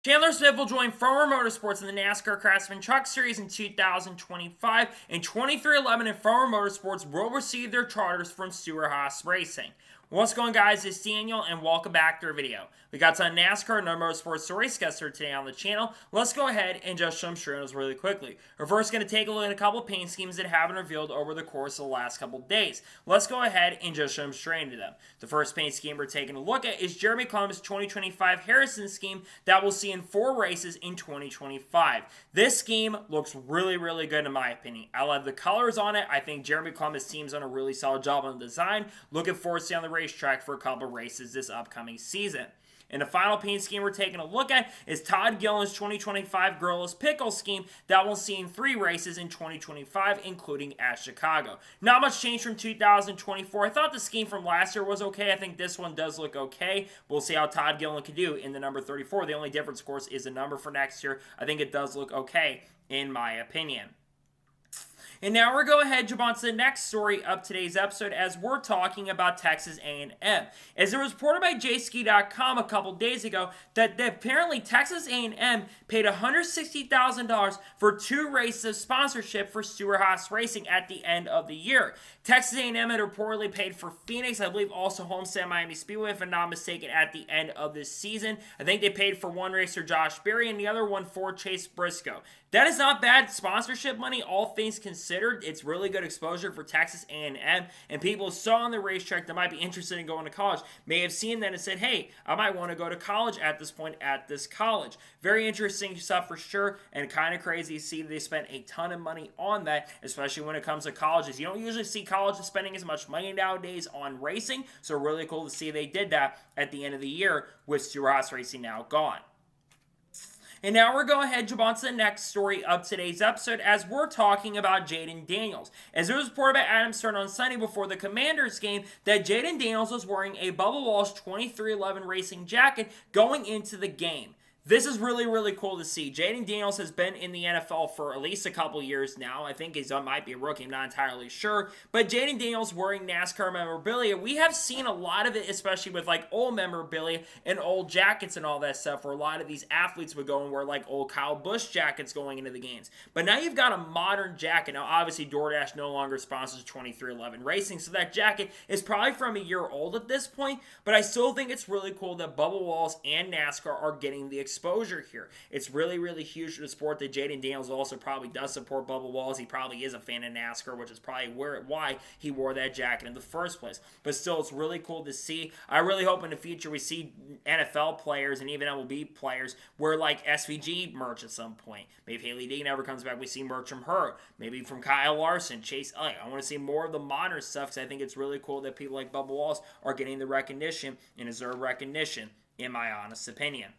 Chandler Smith will join Farmer Motorsports in the NASCAR Craftsman Truck Series in 2025, and 2311 and Farmer Motorsports will receive their charters from Stewart-Haas Racing. What's going on, guys? It's Daniel, and welcome back to our video. We got some NASCAR and other motorsports race guests here today on the channel. Let's go ahead and just jump straight on those really quickly. We're first going to take a look at a couple paint schemes that have been revealed over the course of the last couple days. Let's go ahead and just jump straight into them. The first paint scheme we're taking a look at is Derrike Cope's 2025 Harrison scheme that we'll see in 4 races in 2025. This scheme looks really, really good in my opinion. I love the colors on it. I think Derrike Cope's team's done a really solid job on the design. Looking forward to seeing on the racetrack for a couple races this upcoming season. And the final paint scheme we're taking a look at is Todd Gilliland's 2025 Gorillas Pickle scheme that we'll see in 3 races in 2025, including at Chicago. Not much change from 2024. I thought the scheme from last year was okay. I think this one does look okay. We'll see how Todd Gilliland can do in the number 34. The only difference, of course, is the number for next year. I think it does look okay, in my opinion. And now we're going to go ahead and jump on to the next story of today's episode as we're talking about Texas A&M. As it was reported by jski.com a couple days ago that apparently Texas A&M paid $160,000 for 2 races of sponsorship for Stewart-Haas Racing at the end of the year. Texas A&M had reportedly paid for Phoenix, I believe also Homestead Miami Speedway, if I'm not mistaken, at the end of this season. I think they paid for one racer, Josh Berry, and the other one for Chase Briscoe. That is not bad sponsorship money, all things considered. It's really good exposure for Texas A&M, and people saw on the racetrack that might be interested in going to college may have seen that and said, hey, I might want to go to college at this point at this college. Very interesting stuff for sure, and kind of crazy to see they spent a ton of money on that, especially when it comes to colleges. You don't usually see colleges spending as much money nowadays on racing, so really cool to see they did that at the end of the year with Stewart-Haas Racing now gone. And now we're going ahead and jump on to the next story of today's episode as we're talking about Jayden Daniels. As it was reported by Adam Stern on Sunday before the Commanders game that Jayden Daniels was wearing a Bubba Walsh 2311 racing jacket going into the game. This is really, really cool to see. Jayden Daniels has been in the NFL for at least a couple years now. I think he might be a rookie. I'm not entirely sure. But Jayden Daniels wearing NASCAR memorabilia, we have seen a lot of it, especially with like old memorabilia and old jackets and all that stuff, where a lot of these athletes would go and wear like old Kyle Busch jackets going into the games. But now you've got a modern jacket. Now, obviously, DoorDash no longer sponsors 2311 Racing, so that jacket is probably from a year old at this point. But I still think it's really cool that Bubba Walsh and NASCAR are getting the exposure here. It's really, really huge for the sport that Jayden Daniels also probably does support Bubba Walsh. He probably is a fan of NASCAR, which is probably why he wore that jacket in the first place. But still, it's really cool to see. I really hope in the future we see NFL players and even MLB players wear like SVG merch at some point. Maybe if Haley Deegan ever comes back, we see merch from her. Maybe from Kyle Larson, Chase Elliott. I want to see more of the modern stuff because I think it's really cool that people like Bubba Walsh are getting the recognition and deserve recognition, in my honest opinion.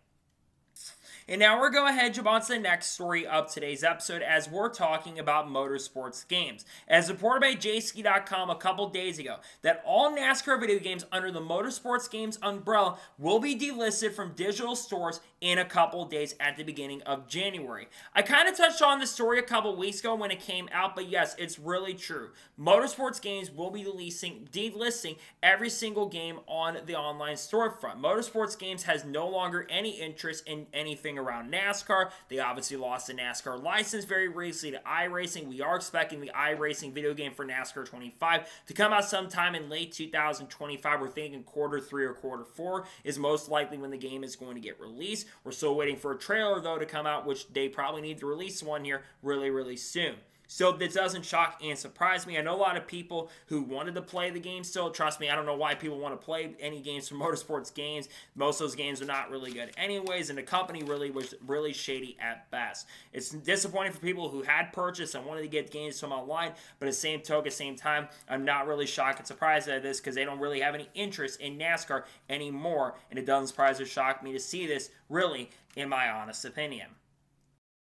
And now we're going ahead and jump on to the next story of today's episode as we're talking about Motorsports Games. As reported by jski.com a couple days ago, that all NASCAR video games under the Motorsports Games umbrella will be delisted from digital stores in a couple days at the beginning of January. I kind of touched on this story a couple weeks ago when it came out, but yes, it's really true. Motorsports Games will be delisting every single game on the online storefront. Motorsports Games has no longer any interest in anything around NASCAR. They obviously lost the NASCAR license very recently to iRacing. We are expecting the iRacing video game for NASCAR 25 to come out sometime in late 2025. We're thinking Q3 or Q4 is most likely when the game is going to get released. We're still waiting for a trailer, though, to come out, which they probably need to release one here really, really soon. So this doesn't shock and surprise me. I know a lot of people who wanted to play the game still. Trust me, I don't know why people want to play any games from Motorsports Games. Most of those games are not really good anyways, and the company really was really shady at best. It's disappointing for people who had purchased and wanted to get games from online, but at the same time, I'm not really shocked and surprised at this because they don't really have any interest in NASCAR anymore, and it doesn't surprise or shock me to see this, really, in my honest opinion.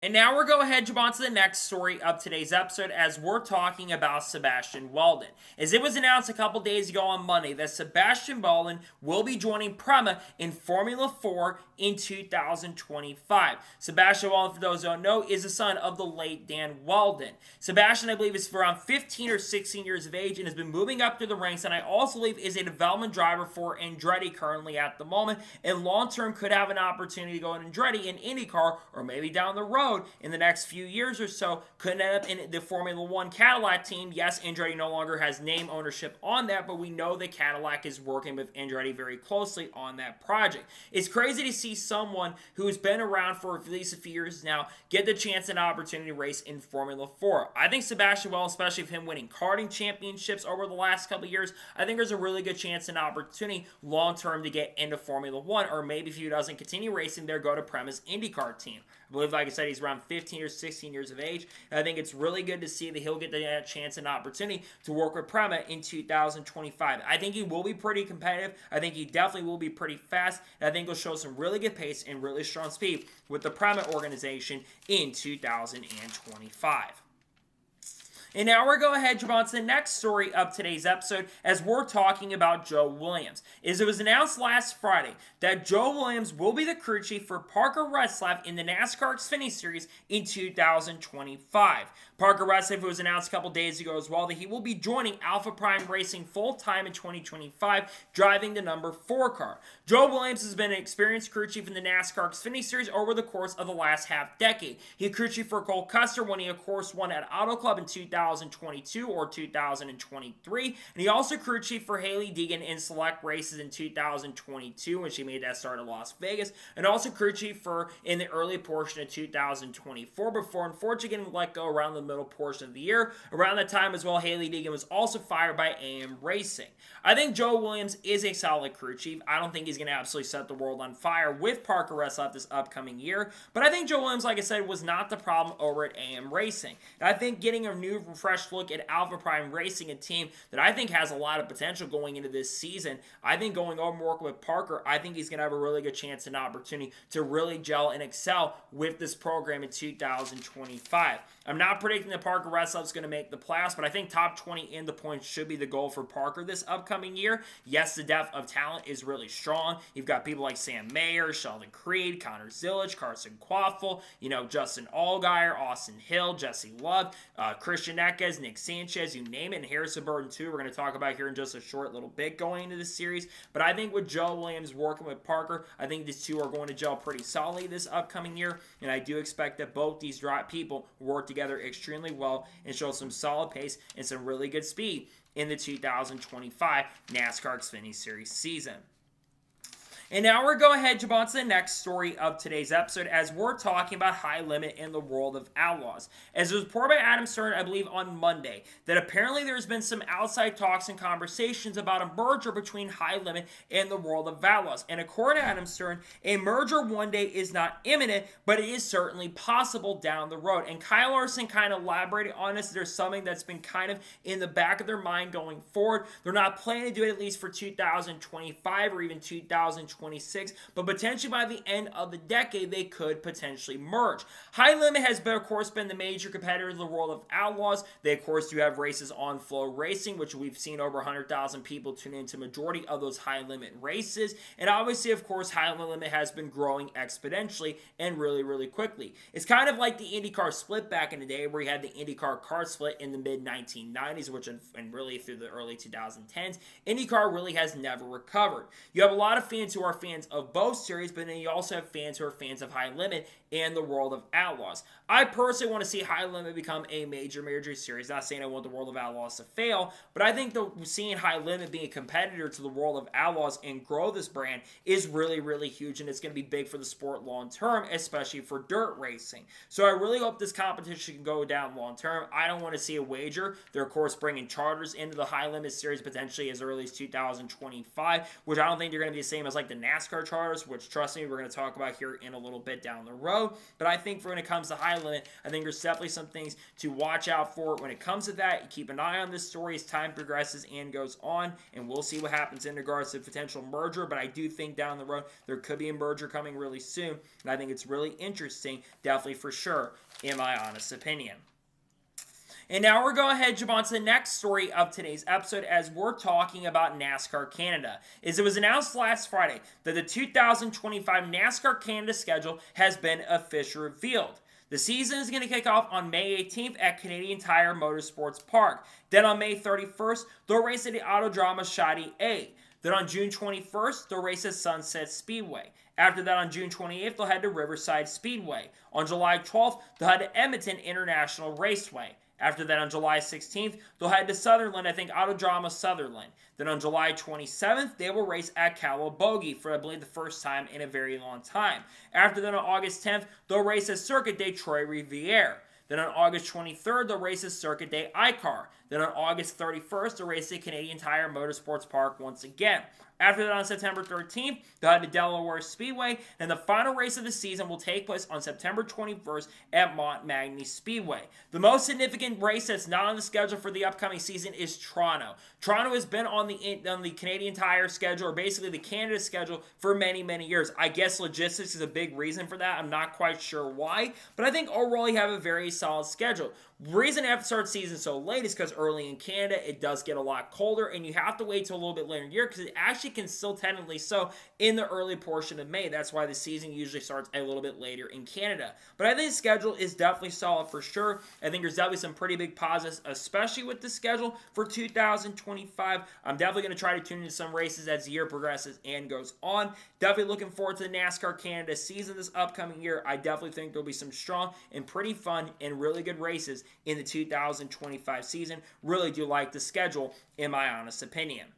And now we're going to jump on to the next story of today's episode as we're talking about Sebastian Wheldon. As it was announced a couple days ago on Monday that Sebastian Wheldon will be joining Prema in Formula 4 in 2025. Sebastian Wheldon, for those who don't know, is the son of the late Dan Wheldon. Sebastian, I believe, is around 15 or 16 years of age and has been moving up through the ranks, and I also believe is a development driver for Andretti currently at the moment, and long-term could have an opportunity to go in Andretti in IndyCar or maybe down the road in the next few years or so, could end up in the Formula 1 Cadillac team. Yes, Andretti no longer has name ownership on that, but we know that Cadillac is working with Andretti very closely on that project. It's crazy to see someone who's been around for at least a few years now get the chance and opportunity to race in Formula 4. I think Sebastian Wheldon, especially with him winning karting championships over the last couple of years, I think there's a really good chance and opportunity long-term to get into Formula 1, or maybe if he doesn't continue racing there, go to Prema's IndyCar team. I believe, like I said, he's around 15 or 16 years of age. And I think it's really good to see that he'll get the chance and opportunity to work with Prema in 2025. I think he will be pretty competitive. I think he definitely will be pretty fast. And I think he'll show some really good pace and really strong speed with the Prema organization in 2025. And now we're going to jump on to the next story of today's episode as we're talking about Joe Williams. It was announced last Friday that Joe Williams will be the crew chief for Parker Retzlaff in the NASCAR Xfinity Series in 2025. Parker Retzlaff was announced a couple days ago as well that he will be joining Alpha Prime Racing full-time in 2025, driving the number 4 car. Joe Williams has been an experienced crew chief in the NASCAR Xfinity Series over the course of the last half-decade. He crew chief for Cole Custer when he, of course, won at Auto Club in 2022 or 2023, and he also crew chief for Hailie Deegan in select races in 2022 when she made that start at Las Vegas, and also crew chief for in the early portion of 2024 before unfortunately getting let go around the middle portion of the year. Around that time as well, Hailie Deegan was also fired by AM Racing. I think Joe Williams is a solid crew chief. I don't think he's going to absolutely set the world on fire with Parker Retzlaff this upcoming year, but I think Joe Williams, like I said, was not the problem over at AM Racing. And I think getting a new refreshed look at Alpha Prime Racing, a team that I think has a lot of potential going into this season, I think going over and working with Parker, I think he's going to have a really good chance and opportunity to really gel and excel with this program in 2025. I'm not predicting that Parker Retzlaff is going to make the playoffs, but I think top 20 in the points should be the goal for Parker this upcoming year. Yes, the depth of talent is really strong. You've got people like Sam Mayer, Sheldon Creed, Connor Zilic, Carson Quaffle, Justin Allgaier, Austin Hill, Jesse Love, Christian Eckes, Nick Sanchez, you name it, and Harrison Burton too. We're going to talk about here in just a short little bit going into this series. But I think with Joe Williams working with Parker, I think these two are going to gel pretty solidly this upcoming year, and I do expect that both these people work together extremely well and show some solid pace and some really good speed in the 2025 NASCAR Xfinity Series season. And now we're going to jump on to the next story of today's episode as we're talking about High Limit in the World of Outlaws. As it was reported by Adam Stern, I believe on Monday, that apparently there's been some outside talks and conversations about a merger between High Limit and the World of Outlaws. And according to Adam Stern, a merger one day is not imminent, but it is certainly possible down the road. And Kyle Larson kind of elaborated on this. There's something that's been kind of in the back of their mind going forward. They're not planning to do it at least for 2025 or even 2026, but potentially by the end of the decade, they could potentially merge. High Limit has, of course, been the major competitor in the World of Outlaws. They, of course, do have races on Flow Racing, which we've seen over 100,000 people tune into majority of those High Limit races. And obviously, of course, High Limit has been growing exponentially and really, really quickly. It's kind of like the IndyCar split back in the day where you had the IndyCar car split in the mid-1990s, which and really through the early 2010s. IndyCar really has never recovered. You have a lot of fans who are fans of both series, but then you also have fans who are fans of High Limit and the World of Outlaws. I personally want to see High Limit become a major series. Not saying I want the World of Outlaws to fail, but I think seeing High Limit being a competitor to the World of Outlaws and grow this brand is really, really huge, and it's going to be big for the sport long term, especially for dirt racing. So I really hope this competition can go down long term. I don't want to see a wager. They're, of course, bringing charters into the High Limit series potentially as early as 2025, which I don't think they're going to be the same as like the NASCAR charters, which trust me, we're going to talk about here in a little bit down the road. But I think when it comes to high limit, I think there's definitely some things to watch out for when it comes to that. You keep an eye on this story as time progresses and goes on, and we'll see what happens in regards to potential merger. But I do think down the road there could be a merger coming really soon, and I think it's really interesting, definitely for sure, in my honest opinion. And now we're going ahead and jump on to the next story of today's episode as we're talking about NASCAR Canada. It was announced last Friday that the 2025 NASCAR Canada schedule has been officially revealed. The season is going to kick off on May 18th at Canadian Tire Motorsports Park. Then on May 31st, they'll race at the Autodrome Shadi A. Then on June 21st, they'll race at Sunset Speedway. After that, on June 28th, they'll head to Riverside Speedway. On July 12th, they'll head to Edmonton International Raceway. After that, on July 16th, they'll head to Sutherland, I think Autodrome Sutherland. Then on July 27th, they will race at Calabogie for, I believe, the first time in a very long time. After that, on August 10th, they'll race at Circuit de Trois-Rivières. Then on August 23rd, they'll race at Circuit de Icar. Then on August 31st, they'll race at Canadian Tire Motorsports Park once again. After that, on September 13th, they'll head to Delaware Speedway, and the final race of the season will take place on September 21st at Montmagny Speedway. The most significant race that's not on the schedule for the upcoming season is Toronto. Toronto has been on the Canadian Tire schedule, or basically the Canada schedule, for many, many years. I guess logistics is a big reason for that. I'm not quite sure why, but I think overall you have a very solid schedule. The reason I have to start the season so late is because early in Canada, it does get a lot colder, and you have to wait till a little bit later in the year because it actually can still technically so in the early portion of May. That's why the season usually starts a little bit later in Canada. But I think the schedule is definitely solid for sure. I think there's definitely some pretty big positives, especially with the schedule for 2025. I'm definitely going to try to tune into some races as the year progresses and goes on. Definitely looking forward to the NASCAR Canada season this upcoming year. I definitely think there'll be some strong and pretty fun and really good races in the 2025 season. Really do like the schedule, in my honest opinion.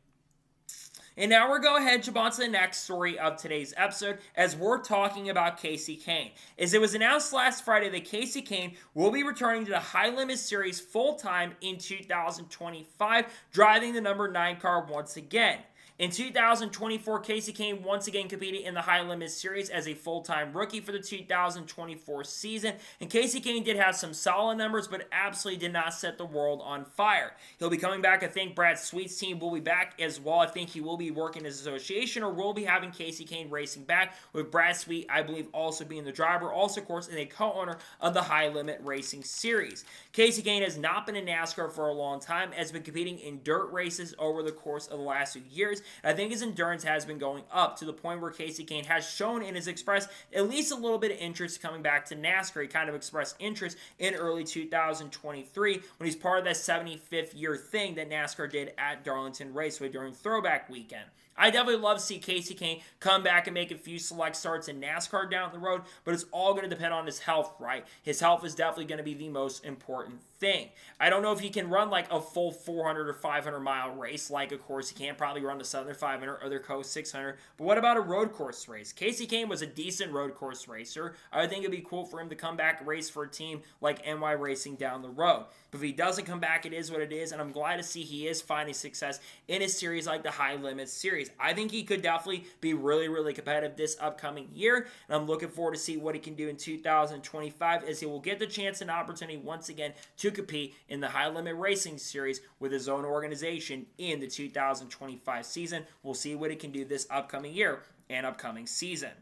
And now we're going ahead and jump on to the next story of today's episode as we're talking about Kasey Kahne. As it was announced last Friday that Kasey Kahne will be returning to the High Limit Series full-time in 2025, driving the number 9 car once again. In 2024, Kasey Kahne once again competed in the High Limit Series as a full-time rookie for the 2024 season. And Kasey Kahne did have some solid numbers, but absolutely did not set the world on fire. He'll be coming back. I think Brad Sweet's team will be back as well. I think he will be working as association, or will be having Kasey Kahne racing back, with Brad Sweet, I believe, also being the driver. Also, of course, and a co-owner of the High Limit Racing Series. Kasey Kahne has not been in NASCAR for a long time, has been competing in dirt races over the course of the last few years. I think his endurance has been going up to the point where Kasey Kahne has shown and has expressed at least a little bit of interest coming back to NASCAR. He kind of expressed interest in early 2023 when he's part of that 75th year thing that NASCAR did at Darlington Raceway during Throwback Weekend. I definitely love to see Kasey Kahne come back and make a few select starts in NASCAR down the road, but it's all going to depend on his health, right? His health is definitely going to be the most important thing. I don't know if he can run like a full 400 or 500 mile race. Like, of course, he can't probably run the Southern 500 or the Coast 600, but what about a road course race? Kasey Kahne was a decent road course racer. I think it'd be cool for him to come back and race for a team like NY Racing down the road. But if he doesn't come back, it is what it is, and I'm glad to see he is finding success in a series like the High Limit Series. I think he could definitely be really, really competitive this upcoming year, and I'm looking forward to see what he can do in 2025, as he will get the chance and opportunity once again to compete in the High Limit Racing Series with his own organization in the 2025 season. We'll see what he can do this upcoming year and upcoming season.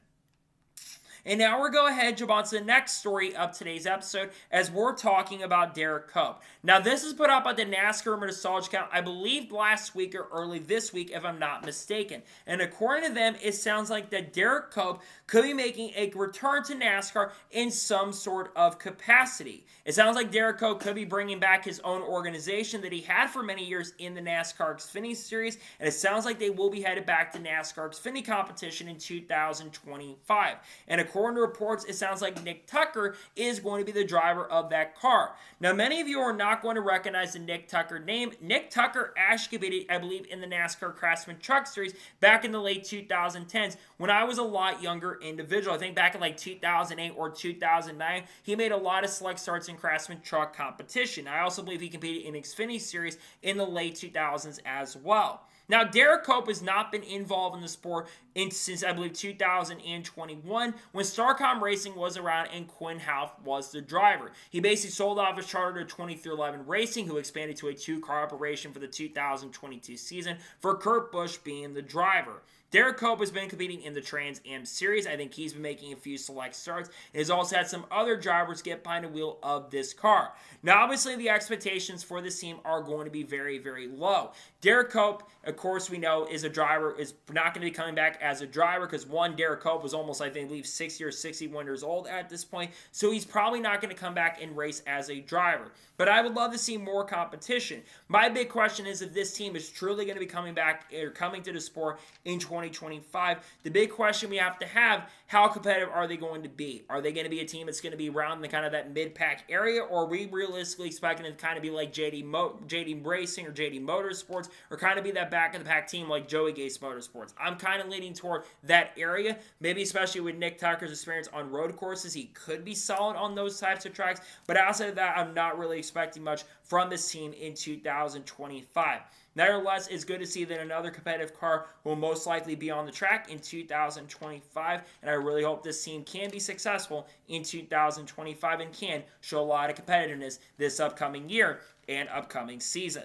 And now we're going ahead and jump on to the next story of today's episode as we're talking about Derrike Cope. Now, this is put out by the NASCAR Nostalgia Account, I believe last week or early this week, if I'm not mistaken. And according to them, it sounds like that Derrike Cope could be making a return to NASCAR in some sort of capacity. It sounds like Derrike Cope could be bringing back his own organization that he had for many years in the NASCAR Xfinity Series, and it sounds like they will be headed back to NASCAR Xfinity competition in 2025. And according to reports, it sounds like Nick Tucker is going to be the driver of that car. Now, many of you are not going to recognize the Nick Tucker name. Nick Tucker actually competed, I believe, in the NASCAR Craftsman Truck Series back in the late 2010s when I was a lot younger individual. I think back in like 2008 or 2009, he made a lot of select starts in Craftsman Truck competition. I also believe he competed in Xfinity Series in the late 2000s as well. Now, Derrike Cope has not been involved in the sport since, I believe, 2021, when Starcom Racing was around and Quinn Houff was the driver. He basically sold off his charter to 2311 Racing, who expanded to a two-car operation for the 2022 season, for Kurt Busch being the driver. Derrike Cope has been competing in the Trans Am Series. I think he's been making a few select starts. He has also had some other drivers get behind the wheel of this car. Now, obviously, the expectations for this team are going to be very, very low. Derrike Cope, of course, we know is not going to be coming back as a driver because, one, Derrike Cope was almost, I think, 60 or 61 years old at this point, so he's probably not going to come back and race as a driver. But I would love to see more competition. My big question is if this team is truly going to be coming back or coming to the sport in 2025. The big question we have to have, how competitive are they going to be? Are they going to be a team that's going to be around the kind of that mid-pack area, or are we realistically expecting it to kind of be like Jayden Racing or Jayden Motorsports, or kind of be that back-of-the-pack team like Joey Gase Motorsports? I'm kind of leaning toward that area, maybe especially with Nick Tucker's experience on road courses. He could be solid on those types of tracks, but outside of that, I'm not really expecting much from this team in 2025. Nevertheless, it's good to see that another competitive car will most likely be on the track in 2025, and I really hope this team can be successful in 2025 and can show a lot of competitiveness this upcoming year and upcoming season.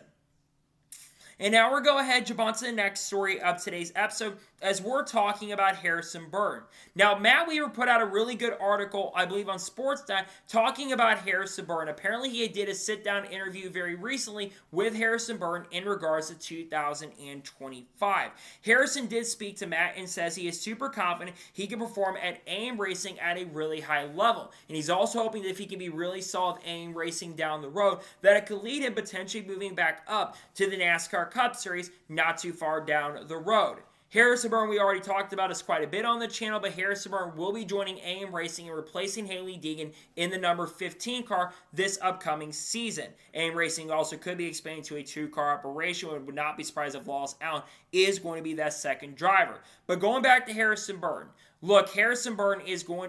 And now we're going to head jump on to the next story of today's episode as we're talking about Harrison Burton. Now, Matt Weaver put out a really good article, I believe, on Sportsnet talking about Harrison Burton. Apparently, he did a sit-down interview very recently with Harrison Burton in regards to 2025. Harrison did speak to Matt and says he is super confident he can perform at AM Racing at a really high level. And he's also hoping that if he can be really solid AM Racing down the road, that it could lead him potentially moving back up to the NASCAR Cup Series not too far down the road. Harrison Burton, we already talked about this quite a bit on the channel, but Harrison Burton will be joining AM Racing and replacing Hailie Deegan in the number 15 car this upcoming season. AM Racing also could be expanding to a two-car operation, and would not be surprised if Lost Allen is going to be that second driver. But going back to Harrison Burton, look, Harrison Burton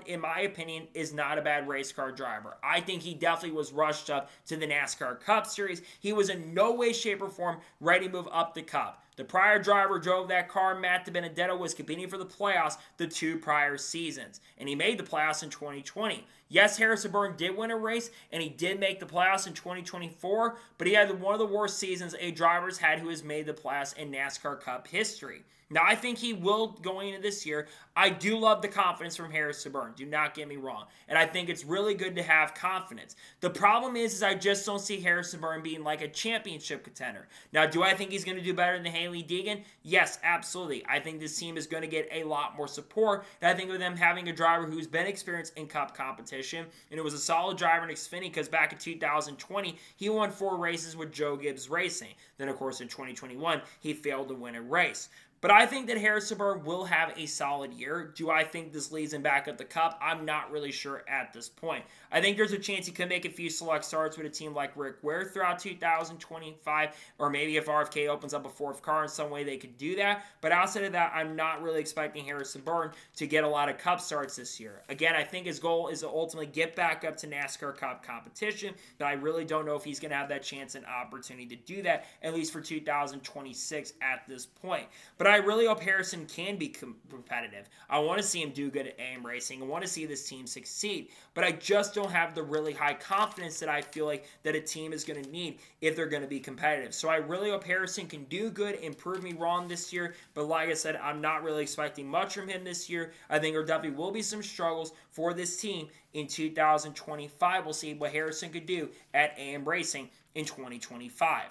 in my opinion, is not a bad race car driver. I think he definitely was rushed up to the NASCAR Cup Series. He was in no way, shape, or form ready to move up the Cup. The prior driver drove that car, Matt DiBenedetto, was competing for the playoffs the two prior seasons, and he made the playoffs in 2020. Yes, Harrison Burton did win a race, and he did make the playoffs in 2024, but he had one of the worst seasons a driver's had who has made the playoffs in NASCAR Cup history. Now, I think he will going into this year. I do love the confidence from Harrison Burton. Do not get me wrong. And I think it's really good to have confidence. The problem is I just don't see Harrison Burton being like a championship contender. Now, do I think he's going to do better than Hailie Deegan? Yes, absolutely. I think this team is going to get a lot more support. And I think with them having a driver who's been experienced in Cup competition, and it was a solid driver in Xfinity because back in 2020, he won 4 races with Joe Gibbs Racing. Then, of course, in 2021, he failed to win a race. But I think that Harrison Burton will have a solid year. Do I think this leads him back at the Cup? I'm not really sure at this point. I think there's a chance he could make a few select starts with a team like Rick Ware throughout 2025, or maybe if RFK opens up a 4th car in some way, they could do that. But outside of that, I'm not really expecting Harrison Burton to get a lot of Cup starts this year. Again, I think his goal is to ultimately get back up to NASCAR Cup competition, but I really don't know if he's going to have that chance and opportunity to do that, at least for 2026 at this point. But I really hope Harrison can be competitive. I want to see him do good at AM Racing. I want to see this team succeed. But I just don't have the really high confidence that I feel like that a team is going to need if they're going to be competitive. So I really hope Harrison can do good and prove me wrong this year. But like I said, I'm not really expecting much from him this year. I think there definitely will be some struggles for this team in 2025. We'll see what Harrison could do at AM Racing in 2025.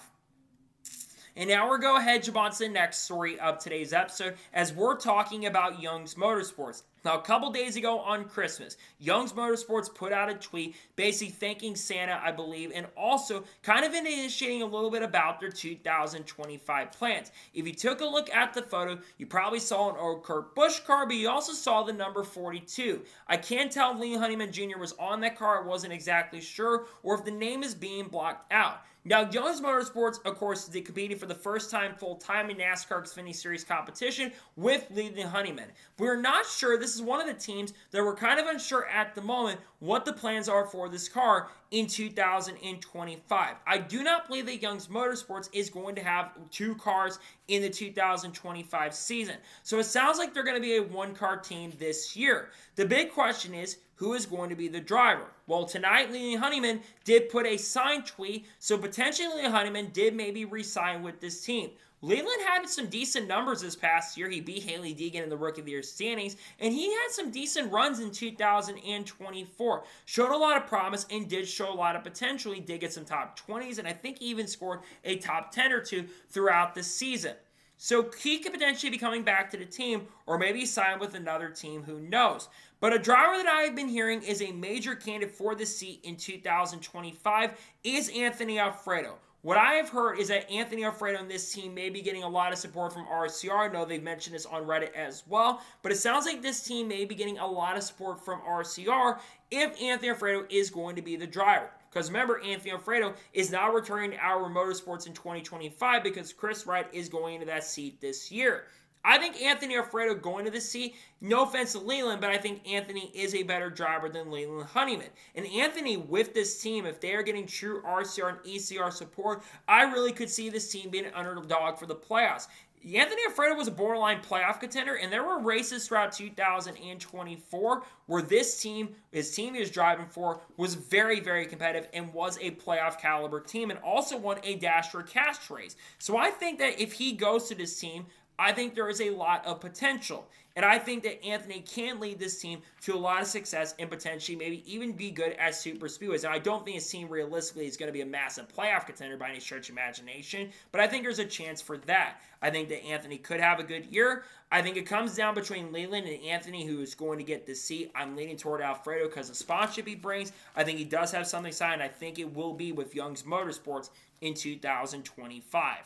And now we're going to head jump on to the next story of today's episode as we're talking about Young's Motorsports. Now, a couple days ago on Christmas, Young's Motorsports put out a tweet basically thanking Santa, I believe, and also kind of initiating a little bit about their 2025 plans. If you took a look at the photo, you probably saw an old Kurt Busch car, but you also saw the number 42. I can't tell if Lee Honeyman Jr. was on that car. I wasn't exactly sure, or if the name is being blocked out. Now, Young's Motorsports, of course, is competing for the first time full-time in NASCAR Xfinity Series competition with Lee Honeyman. We're not sure, this this is one of the teams that we're kind of unsure at the moment what the plans are for this car in 2025. I do not believe that Young's Motorsports is going to have two cars in the 2025 season. So it sounds like they're going to be a one-car team this year. The big question is, who is going to be the driver? Well, tonight, Leland Honeyman did put a signed tweet, so potentially Leland Honeyman did maybe re-sign with this team. Leland had some decent numbers this past year. He beat Haley Deegan in the Rookie of the Year standings, and he had some decent runs in 2024. Showed a lot of promise and did show a lot of potential. He did get some top 20s, and I think he even scored a top 10 or two throughout the season. So he could potentially be coming back to the team, or maybe sign with another team, who knows. But a driver that I have been hearing is a major candidate for the seat in 2025 is Anthony Alfredo. What I have heard is that Anthony Alfredo and this team may be getting a lot of support from RCR. I know they've mentioned this on Reddit as well, but it sounds like this team may be getting a lot of support from RCR if Anthony Alfredo is going to be the driver. Because remember, Anthony Alfredo is now returning to our Motorsports in 2025 because Chris Wright is going into that seat this year. I think Anthony Alfredo going to the seat, no offense to Leland, but I think Anthony is a better driver than Leland Honeyman. And Anthony, with this team, if they are getting true RCR and ECR support, I really could see this team being an underdog for the playoffs. Anthony Alfredo was a borderline playoff contender, and there were races throughout 2024 where his team he was driving for, was very, very competitive and was a playoff caliber team and also won a Dash for Cash race. So I think that if he goes to this team, I think there is a lot of potential. And I think that Anthony can lead this team to a lot of success and potentially maybe even be good at super speedways. And I don't think his team realistically is going to be a massive playoff contender by any stretch of imagination, but I think there's a chance for that. I think that Anthony could have a good year. I think it comes down between Leland and Anthony, who is going to get the seat. I'm leaning toward Alfredo because of the sponsorship he brings. I think he does have something signed. I think it will be with Young's Motorsports in 2025.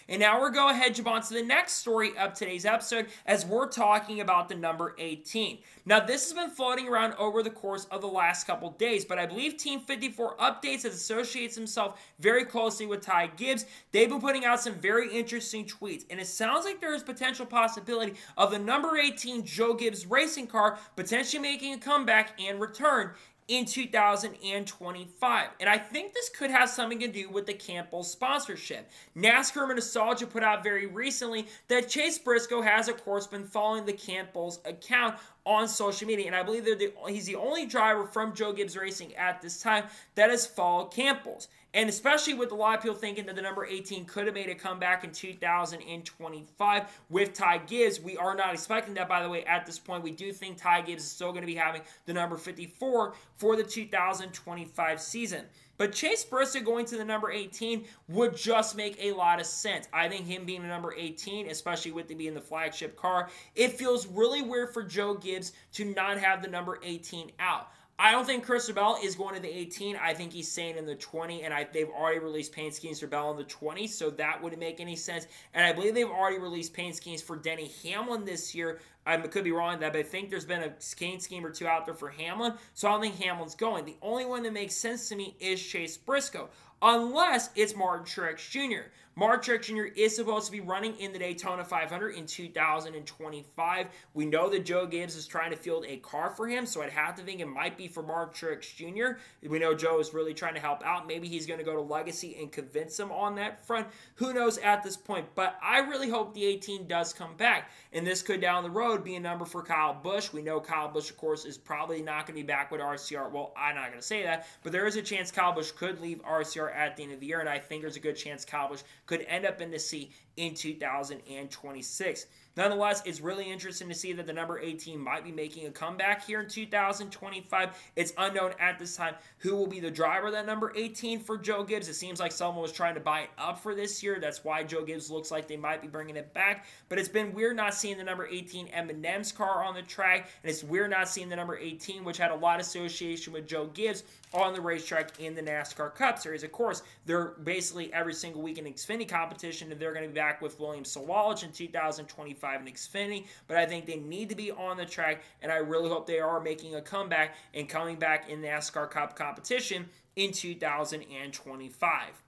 And now we're going ahead, jump on to the next story of today's episode as we're talking about the number 18. Now, this has been floating around over the course of the last couple days, but I believe Team 54 Updates has associated himself very closely with Ty Gibbs. They've been putting out some very interesting tweets, and it sounds like there is potential possibility of the number 18 Joe Gibbs Racing car potentially making a comeback and return in 2025. And I think this could have something to do with the Campbell sponsorship. NASCAR Nostalgia put out very recently that Chase Briscoe has, of course, been following the Campbell's account on social media, and I believe he's the only driver from Joe Gibbs Racing at this time that has followed Campbell's. And especially with a lot of people thinking that the number 18 could have made a comeback in 2025 with Ty Gibbs. We are not expecting that, by the way, at this point. We do think Ty Gibbs is still going to be having the number 54 for the 2025 season. But Chase Briscoe going to the number 18 would just make a lot of sense. I think him being the number 18, especially with it being the flagship car, it feels really weird for Joe Gibbs to not have the number 18 out. I don't think Chris Bell is going to the 18. I think he's staying in the 20, and they've already released paint schemes for Bell in the 20, so that wouldn't make any sense. And I believe they've already released paint schemes for Denny Hamlin this year. I could be wrong on that, but I think there's been a paint scheme or two out there for Hamlin, so I don't think Hamlin's going. The only one that makes sense to me is Chase Briscoe, unless it's Martin Truex Jr. Martin Truex Jr. is supposed to be running in the Daytona 500 in 2025. We know that Joe Gibbs is trying to field a car for him, so I'd have to think it might be for Martin Truex Jr. We know Joe is really trying to help out. Maybe he's going to go to Legacy and convince him on that front. Who knows at this point? But I really hope the 18 does come back, and this could down the road be a number for Kyle Busch. We know Kyle Busch, of course, is probably not going to be back with RCR. Well, I'm not going to say that, but there is a chance Kyle Busch could leave RCR at the end of the year, and I think there's a good chance Kyle Busch could end up in the seat in 2026. Nonetheless, it's really interesting to see that the number 18 might be making a comeback here in 2025. It's unknown at this time who will be the driver of that number 18 for Joe Gibbs. It seems like someone was trying to buy it up for this year. That's why Joe Gibbs looks like they might be bringing it back. But it's been weird not seeing the number 18 M&M's car on the track, and it's weird not seeing the number 18, which had a lot of association with Joe Gibbs, on the racetrack in the NASCAR Cup Series. Of course, they're basically every single week in Xfinity competition, and they're going to be back with William Sawalich in 2025 in Xfinity, but I think they need to be on the track, and I really hope they are making a comeback and coming back in NASCAR Cup competition in 2025.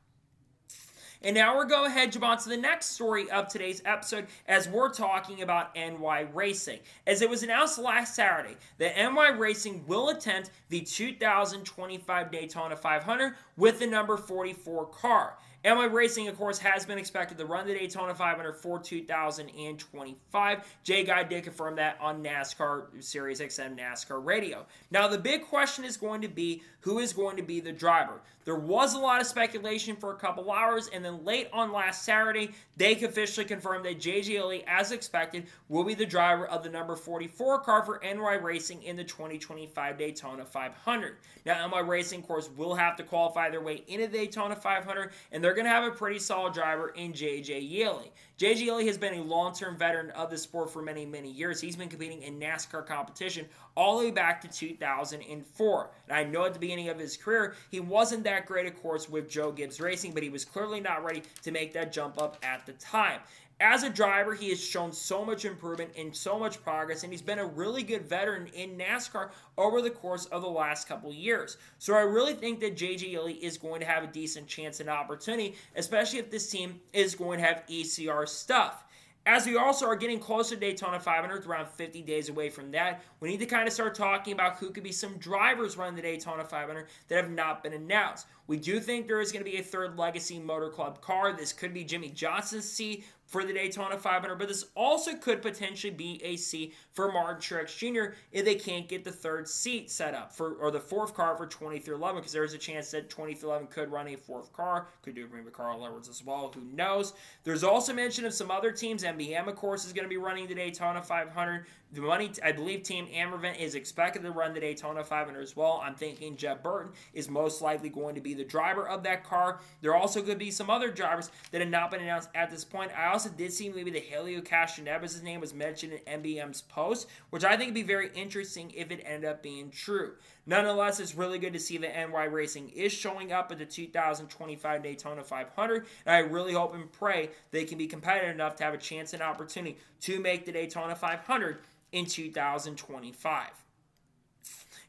And now we're going ahead, jump on to the next story of today's episode as we're talking about NY Racing. As it was announced last Saturday that NY Racing will attempt the 2025 Daytona 500 with the number 44 car. NY Racing, of course, has been expected to run the Daytona 500 for 2025. Jay Guy did confirm that on NASCAR Sirius XM NASCAR Radio. Now, the big question is going to be who is going to be the driver. There was a lot of speculation for a couple hours, and then late on last Saturday, they officially confirmed that J.J. Yeley, as expected, will be the driver of the number 44 car for NY Racing in the 2025 Daytona 500. Now, NY Racing, of course, will have to qualify their way into the Daytona 500, and they're going to have a pretty solid driver in J.J. Yeley. J.J. Yeley has been a long-term veteran of the sport for many, many years. He's been competing in NASCAR competition all the way back to 2004. And I know at the beginning of his career, he wasn't that great, of course, with Joe Gibbs Racing, but he was clearly not ready to make that jump up at the time. As a driver, he has shown so much improvement and so much progress, and he's been a really good veteran in NASCAR over the course of the last couple years. So I really think that J.J. Yeley is going to have a decent chance and opportunity, especially if this team is going to have ECR stuff. As we also are getting closer to Daytona 500, around 50 days away from that, we need to kind of start talking about who could be some drivers running the Daytona 500 that have not been announced. We do think there is going to be a third Legacy Motor Club car. This could be Jimmy Johnson's seat for the Daytona 500, but this also could potentially be a seat for Martin Truex Jr. if they can't get the third seat set up or the fourth car for 2311, because there's a chance that 2311 could run a fourth car, could do maybe Carl Edwards as well, who knows. There's also mention of some other teams. MBM, of course, is going to be running the Daytona 500. The money, I believe Team Amervent is expected to run the Daytona 500 as well. I'm thinking Jeff Burton is most likely going to be the driver of that car. There also could be some other drivers that have not been announced at this point. I also did see maybe the Helio Castroneves, his name was mentioned in MBM's post, which I think would be very interesting if it ended up being true. Nonetheless, it's really good to see that NY Racing is showing up at the 2025 Daytona 500, and I really hope and pray they can be competitive enough to have a chance and opportunity to make the Daytona 500 in 2025.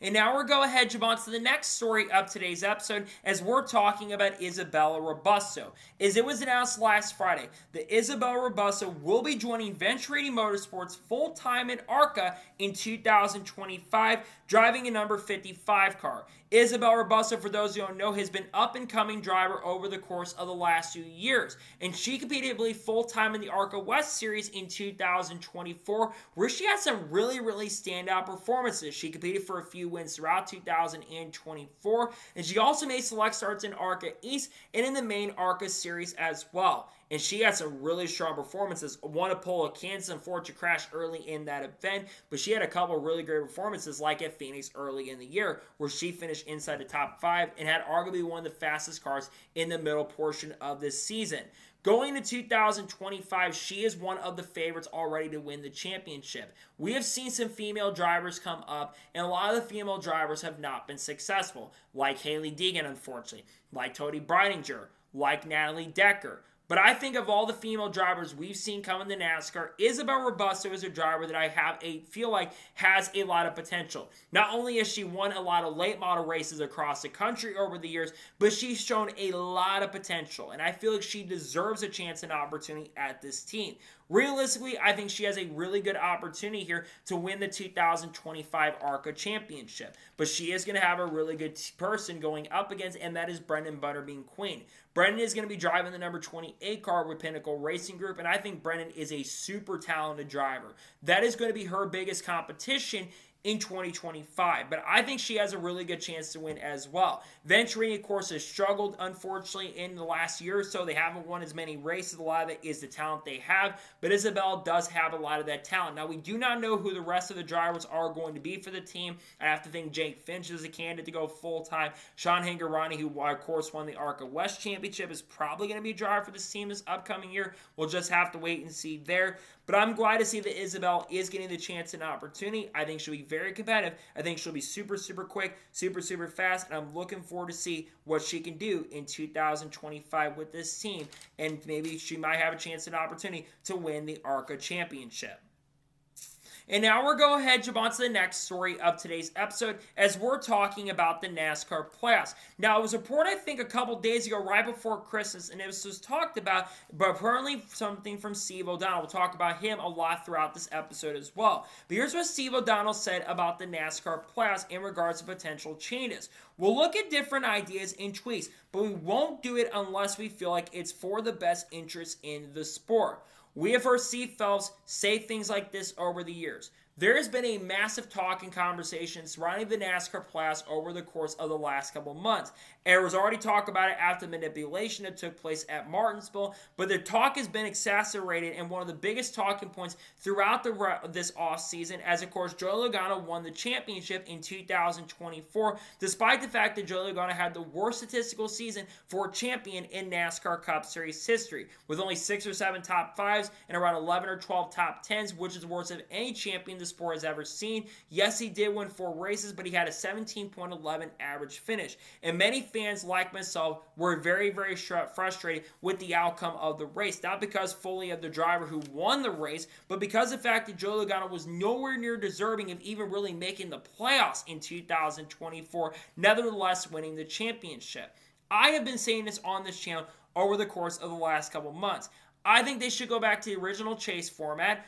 And now we're going ahead, jump on to the next story of today's episode as we're talking about Isabella Robusto. As it was announced last Friday, that Isabella Robusto will be joining Venturi Motorsports full-time in ARCA in 2025, driving a number 55 car. Isabella Robusto, for those who don't know, has been up-and-coming driver over the course of the last few years. And she competed, I believe, full-time in the ARCA West Series in 2024, where she had some really, really standout performances. She competed for a few wins throughout 2024, and she also made select starts in ARCA East and in the main ARCA Series as well. And she had some really strong performances. Won a pole at Kansas, unfortunately crashed early in that event, but she had a couple of really great performances like at Phoenix early in the year, where she finished inside the top 5 and had arguably one of the fastest cars in the middle portion of this season. Going to 2025, she is one of the favorites already to win the championship. We have seen some female drivers come up, and a lot of the female drivers have not been successful, like Haley Deegan, unfortunately, like Tody Breidinger, like Natalie Decker. But I think of all the female drivers we've seen come into NASCAR, Isabella Robusto is a driver that I feel like has a lot of potential. Not only has she won a lot of late model races across the country over the years, but she's shown a lot of potential. And I feel like she deserves a chance and opportunity at this team. Realistically, I think she has a really good opportunity here to win the 2025 ARCA Championship. But she is going to have a really good person going up against, and that is Brendan Butterbean Queen. Brendan is going to be driving the number 28 car with Pinnacle Racing Group, and I think Brendan is a super talented driver. That is going to be her biggest competition in 2025, but I think she has a really good chance to win as well. Venturi, of course, has struggled, unfortunately, in the last year or so. They haven't won as many races. A lot of it is the talent they have, but Isabella does have a lot of that talent. Now, we do not know who the rest of the drivers are going to be for the team. I have to think Jake Finch is a candidate to go full-time. Sean Hingorani, who, of course, won the ARCA West Championship, is probably going to be a driver for this team this upcoming year. We'll just have to wait and see there. But I'm glad to see that Isabella is getting the chance and opportunity. I think she'll be very competitive. I think she'll be super, super quick, super, super fast, and I'm looking forward to see what she can do in 2025 with this team, and maybe she might have a chance and opportunity to win the ARCA Championship. And now we're going ahead and jump on to the next story of today's episode as we're talking about the NASCAR playoffs. Now, it was reported, I think, a couple days ago, right before Christmas, and it was talked about, but apparently something from Steve O'Donnell. We'll talk about him a lot throughout this episode as well. But here's what Steve O'Donnell said about the NASCAR playoffs in regards to potential changes. We'll look at different ideas and tweaks, but we won't do it unless we feel like it's for the best interest in the sport. We have heard Steve Phelps say things like this over the years. There has been a massive talk and conversation surrounding the NASCAR playoffs over the course of the last couple months. And there was already talk about it after the manipulation that took place at Martinsville, but the talk has been exacerbated and one of the biggest talking points throughout this offseason as, of course, Joey Logano won the championship in 2024, despite the fact that Joey Logano had the worst statistical season for a champion in NASCAR Cup Series history, with only 6 or 7 top 5s and around 11 or 12 top 10s, which is the worst of any champion the sport has ever seen. Yes, he did win 4 races, but he had a 17.11 average finish. And many fans like myself were very, very frustrated with the outcome of the race. Not because fully of the driver who won the race, but because of the fact that Joey Logano was nowhere near deserving of even really making the playoffs in 2024, nevertheless winning the championship. I have been saying this on this channel over the course of the last couple months. I think they should go back to the original chase format,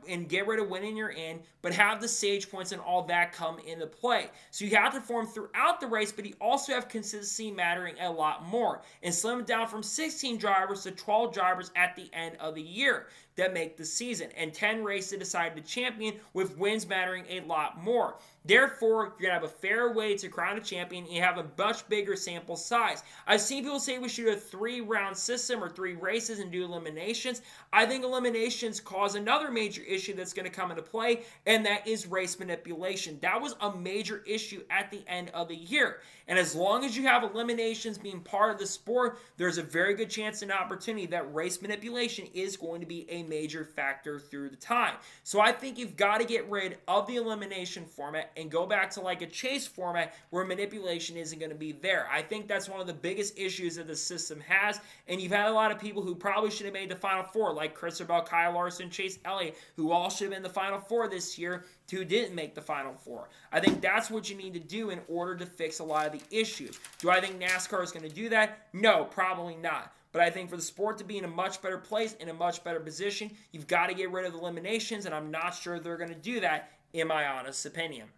and get rid of winning you're in, but have the stage points and all that come into play. So you have to perform throughout the race, but you also have consistency mattering a lot more. And slim it down from 16 drivers to 12 drivers at the end of the year that make the season. And 10 races to decide the champion, with wins mattering a lot more. Therefore, you're going to have a fair way to crown a champion, and you have a much bigger sample size. I've seen people say we should do a 3-round system or 3 races and do eliminations. I think eliminations cause another major issue that's going to come into play, and that is race manipulation. That was a major issue at the end of the year. And as long as you have eliminations being part of the sport, there's a very good chance and opportunity that race manipulation is going to be a major factor through the time. So I think you've got to get rid of the elimination format and go back to like a chase format where manipulation isn't going to be there. I think that's one of the biggest issues that the system has, and you've had a lot of people who probably should have made the Final Four, like Christopher, Kyle Larson, Chase Elliott, who all should have been in the Final Four this year, who didn't make the Final Four. I think that's what you need to do in order to fix a lot of the issues. Do I think NASCAR is going to do that? No, probably not. But I think for the sport to be in a much better place, in a much better position, you've got to get rid of eliminations, and I'm not sure they're going to do that, in my honest opinion.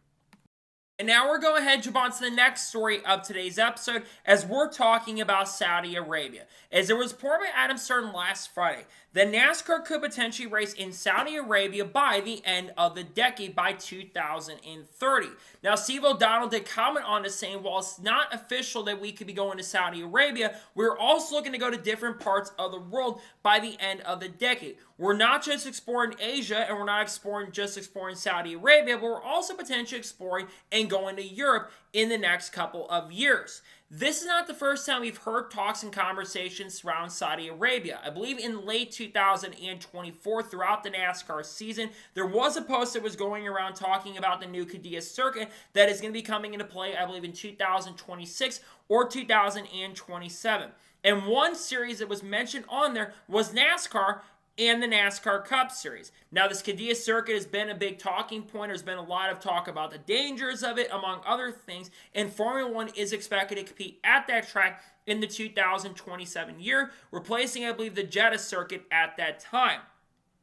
And now we're going ahead and jump on to the next story of today's episode as we're talking about Saudi Arabia. As there was reported by Adam Stern last Friday that NASCAR could potentially race in Saudi Arabia by the end of the decade, by 2030. Now, Steve O'Donnell did comment on this, saying while it's not official that we could be going to Saudi Arabia, we're also looking to go to different parts of the world by the end of the decade. We're not just exploring Asia, and we're not just exploring Saudi Arabia, but we're also potentially exploring and going to Europe in the next couple of years. This is not the first time we've heard talks and conversations around Saudi Arabia. I believe in late 2024, throughout the NASCAR season, there was a post that was going around talking about the new Qadiyah circuit that is going to be coming into play, I believe, in 2026 or 2027. And one series that was mentioned on there was NASCAR and the NASCAR Cup Series. Now, this Qadiyah circuit has been a big talking point. There's been a lot of talk about the dangers of it, among other things, and Formula One is expected to compete at that track in the 2027 year, replacing, I believe, the Jeddah circuit at that time.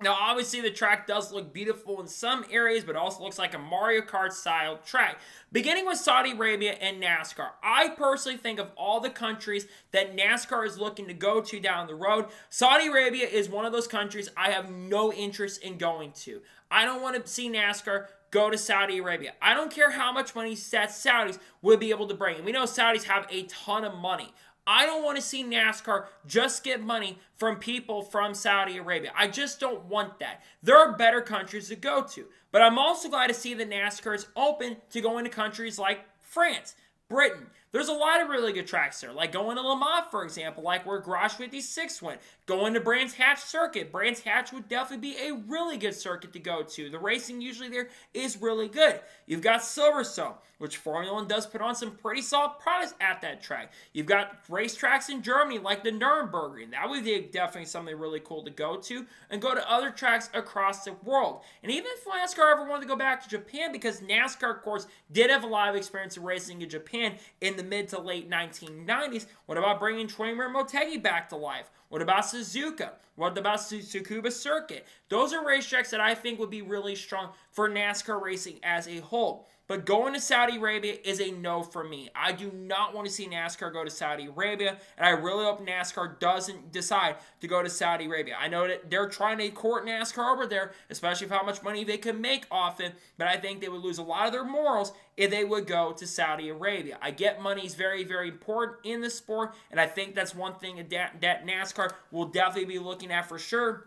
Now, obviously, the track does look beautiful in some areas, but also looks like a Mario Kart-style track. Beginning with Saudi Arabia and NASCAR, I personally think of all the countries that NASCAR is looking to go to down the road, Saudi Arabia is one of those countries I have no interest in going to. I don't want to see NASCAR go to Saudi Arabia. I don't care how much money that Saudis would be able to bring. And we know Saudis have a ton of money. I don't want to see NASCAR just get money from people from Saudi Arabia. I just don't want that. There are better countries to go to. But I'm also glad to see that NASCAR is open to going to countries like France, Britain. There's a lot of really good tracks there, like going to Le Mans, for example, like where Garage 56 went. Going to Brands Hatch Circuit. Brands Hatch would definitely be a really good circuit to go to. The racing usually there is really good. You've got Silverstone, which Formula One does put on some pretty solid products at that track. You've got racetracks in Germany like the Nürburgring. That would be definitely something really cool to go to, and go to other tracks across the world. And even if NASCAR ever wanted to go back to Japan, because NASCAR, of course, did have a lot of experience in racing in Japan in the mid to late 1990s, what about bringing Toyomura Motegi back to life? What about Suzuka? What about Tsukuba Circuit? Those are racetracks that I think would be really strong for NASCAR racing as a whole. But going to Saudi Arabia is a no for me. I do not want to see NASCAR go to Saudi Arabia, and I really hope NASCAR doesn't decide to go to Saudi Arabia. I know that they're trying to court NASCAR over there, especially for how much money they can make off it, but I think they would lose a lot of their morals if they would go to Saudi Arabia. I get money is very, very important in the sport, and I think that's one thing that NASCAR will definitely be looking at for sure.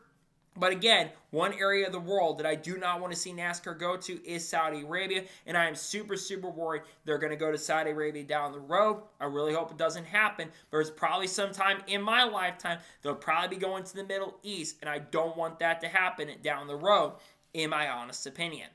But again, one area of the world that I do not want to see NASCAR go to is Saudi Arabia, and I am super, super worried they're going to go to Saudi Arabia down the road. I really hope it doesn't happen, but there's probably sometime in my lifetime they'll probably be going to the Middle East, and I don't want that to happen down the road, in my honest opinion.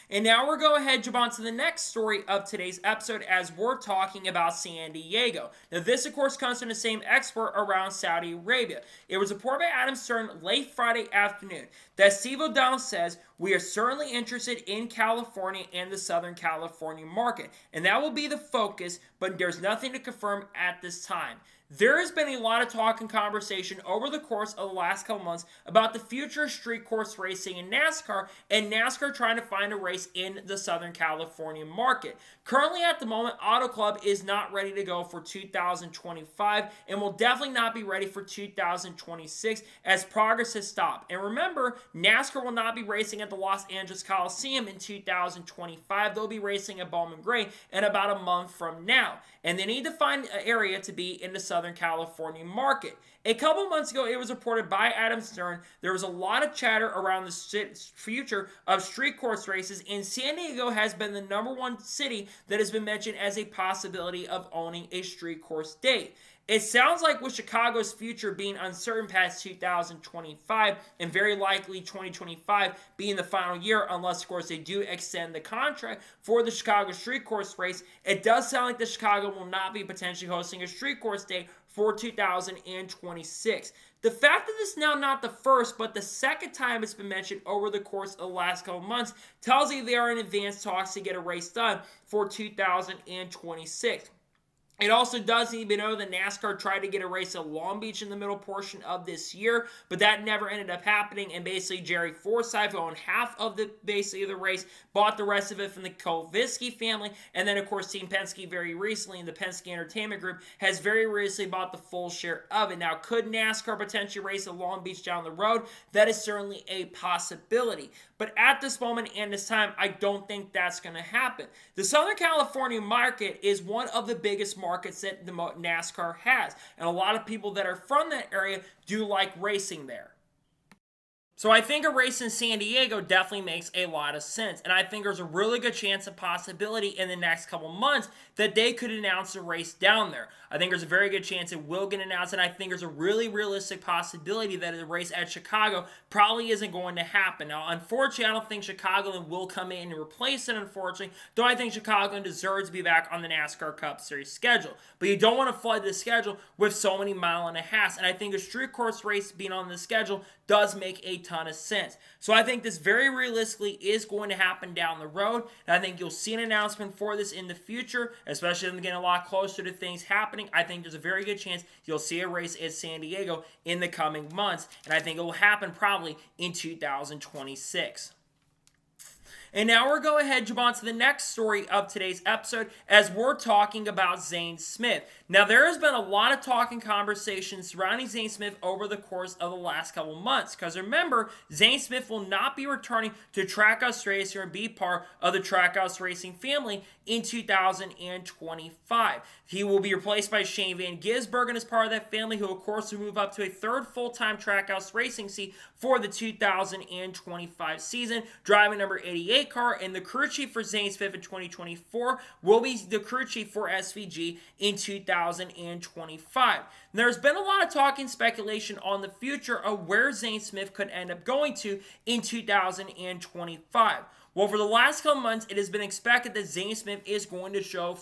And now we're going ahead and jump on to the next story of today's episode as we're talking about San Diego. Now this, of course, comes from the same expert around Saudi Arabia. It was reported by Adam Stern late Friday afternoon that Steve O'Donnell says, "We are certainly interested in California and the Southern California market, and that will be the focus, but there's nothing to confirm at this time." There has been a lot of talk and conversation over the course of the last couple months about the future of street course racing in NASCAR, and NASCAR trying to find a race in the Southern California market. Currently at the moment, Auto Club is not ready to go for 2025 and will definitely not be ready for 2026 as progress has stopped. And remember, NASCAR will not be racing at the Los Angeles Coliseum in 2025. They'll be racing at Bowman Gray in about a month from now. And they need to find an area to be in the Southern California market. A couple months ago, it was reported by Adam Stern there was a lot of chatter around the future of street course races, and San Diego has been the number one city that has been mentioned as a possibility of owning a street course date. It sounds like with Chicago's future being uncertain past 2025 and very likely 2025 being the final year, unless, of course, they do extend the contract for the Chicago street course race, it does sound like the Chicago will not be potentially hosting a street course day for 2026. The fact that this is now not the first, but the second time it's been mentioned over the course of the last couple months tells you they are in advanced talks to get a race done for 2026. It also does need to be known that NASCAR tried to get a race at Long Beach in the middle portion of this year, but that never ended up happening, and basically Jerry Forsythe, who owned half of the race, bought the rest of it from the Koviski family, and then of course Team Penske very recently, in the Penske Entertainment Group, has very recently bought the full share of it. Now, could NASCAR potentially race at Long Beach down the road? That is certainly a possibility, but at this moment and this time, I don't think that's going to happen. The Southern California market is one of the biggest markets that the NASCAR has, and a lot of people that are from that area do like racing there. So I think a race in San Diego definitely makes a lot of sense, and I think there's a really good chance of possibility in the next couple months that they could announce a race down there. I think there's a very good chance it will get announced, and I think there's a really realistic possibility that a race at Chicago probably isn't going to happen. Now, unfortunately, I don't think Chicagoland will come in and replace it, unfortunately, though I think Chicagoland deserves to be back on the NASCAR Cup Series schedule. But you don't want to flood the schedule with so many mile and a half, and I think a street course race being on the schedule does make a ton of sense. So I think this very realistically is going to happen down the road, and I think you'll see an announcement for this in the future, especially as we get a lot closer to things happening. I think there's a very good chance you'll see a race at San Diego in the coming months, and I think it will happen probably in 2026. And now we're going ahead and jump on to the next story of today's episode as we're talking about Zane Smith. Now, there has been a lot of talk and conversation surrounding Zane Smith over the course of the last couple months. Because remember, Zane Smith will not be returning to Trackhouse Racing and be part of the Trackhouse Racing family in 2025. He will be replaced by Shane Van Gisbergen as part of that family, who of course will move up to a third full-time Trackhouse Racing seat for the 2025 season, driving number 88. 38 car, and the crew chief for Zane Smith in 2024 will be the crew chief for SVG in 2025. There's been a lot of talk and speculation on the future of where Zane Smith could end up going to in 2025. Well, for the last couple months, it has been expected that Zane Smith is going to join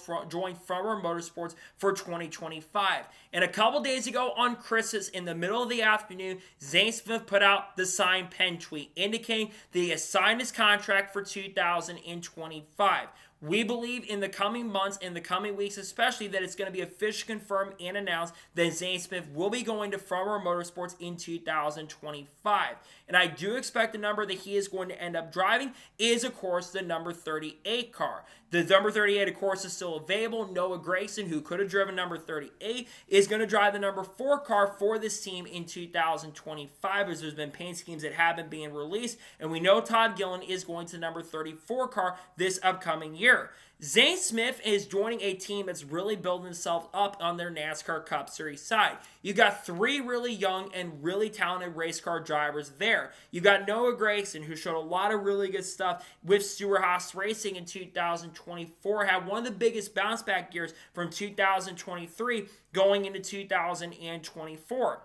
Front Row Motorsports for 2025. And a couple days ago on Christmas, in the middle of the afternoon, Zane Smith put out the signed pen tweet indicating that he has signed his contract for 2025. We believe in the coming months, in the coming weeks especially, that it's going to be officially confirmed and announced that Zane Smith will be going to Front Row Motorsports in 2025. And I do expect the number that he is going to end up driving is, of course, the number 38 car. The number 38, of course, is still available. Noah Gragson, who could have driven number 38, is going to drive the number 4 car for this team in 2025, as there's been paint schemes that have been being released. And we know Todd Gillen is going to the number 34 car this upcoming year. Zane Smith is joining a team that's really building itself up on their NASCAR Cup Series side. You got 3 really young and really talented race car drivers there. You got Noah Gragson, who showed a lot of really good stuff with Stewart-Haas Racing in 2024, had one of the biggest bounce back years from 2023 going into 2024.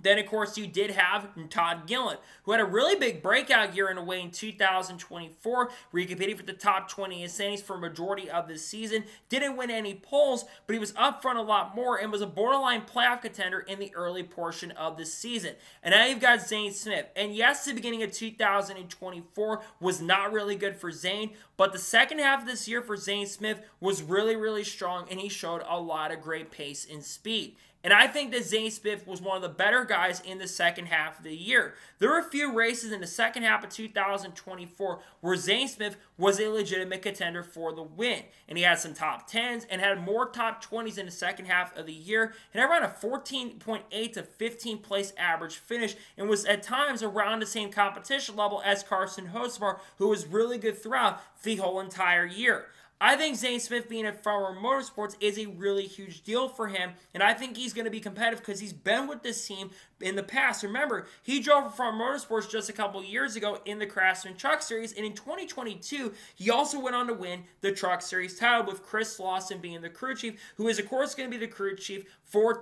Then, of course, you did have Todd Gillen, who had a really big breakout year in a way in 2024, where he competed for the top 20 in standings for a majority of the season. Didn't win any polls, but he was up front a lot more and was a borderline playoff contender in the early portion of the season. And now you've got Zane Smith. And yes, the beginning of 2024 was not really good for Zane, but the second half of this year for Zane Smith was really, really strong, and he showed a lot of great pace and speed. And I think that Zane Smith was one of the better guys in the second half of the year. There were a few races in the second half of 2024 where Zane Smith was a legitimate contender for the win. And he had some top 10s and had more top 20s in the second half of the year. And around a 14.8 to 15 place average finish, and was at times around the same competition level as Carson Hocevar, who was really good throughout the whole entire year. I think Zane Smith being at Front Row Motorsports is a really huge deal for him, and I think he's going to be competitive because he's been with this team in the past. Remember, he drove for Front Row Motorsports just a couple years ago in the Craftsman Truck Series, and in 2022, he also went on to win the Truck Series title with Chris Lawson being the crew chief, who is, of course, going to be the crew chief for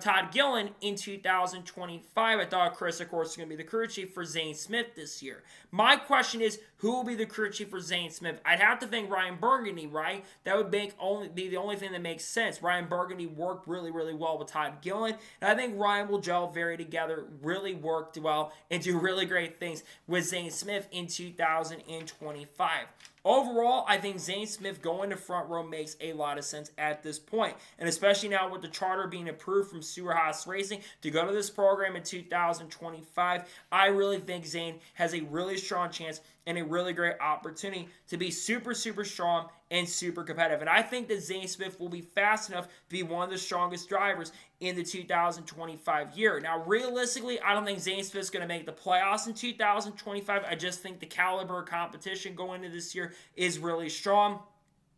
Todd Gillen in 2025. I thought Chris, of course, is going to be the crew chief for Zane Smith this year. My question is, who will be the crew chief for Zane Smith? I'd have to think Ryan Burgundy, right? That would be the only thing that makes sense. Ryan Burgundy worked really, really well with Todd Gillen, and I think Ryan will gel very together, really worked well, and do really great things with Zane Smith in 2025. Overall, I think Zane Smith going to Front Row makes a lot of sense at this point. And especially now with the charter being approved from Stewart-Haas Racing to go to this program in 2025, I really think Zane has a really strong chance and a really great opportunity to be super, super strong and super competitive. And I think that Zane Smith will be fast enough to be one of the strongest drivers in the 2025 year. Now, realistically, I don't think Zane Smith's going to make the playoffs in 2025. I just think the caliber of competition going into this year is really strong.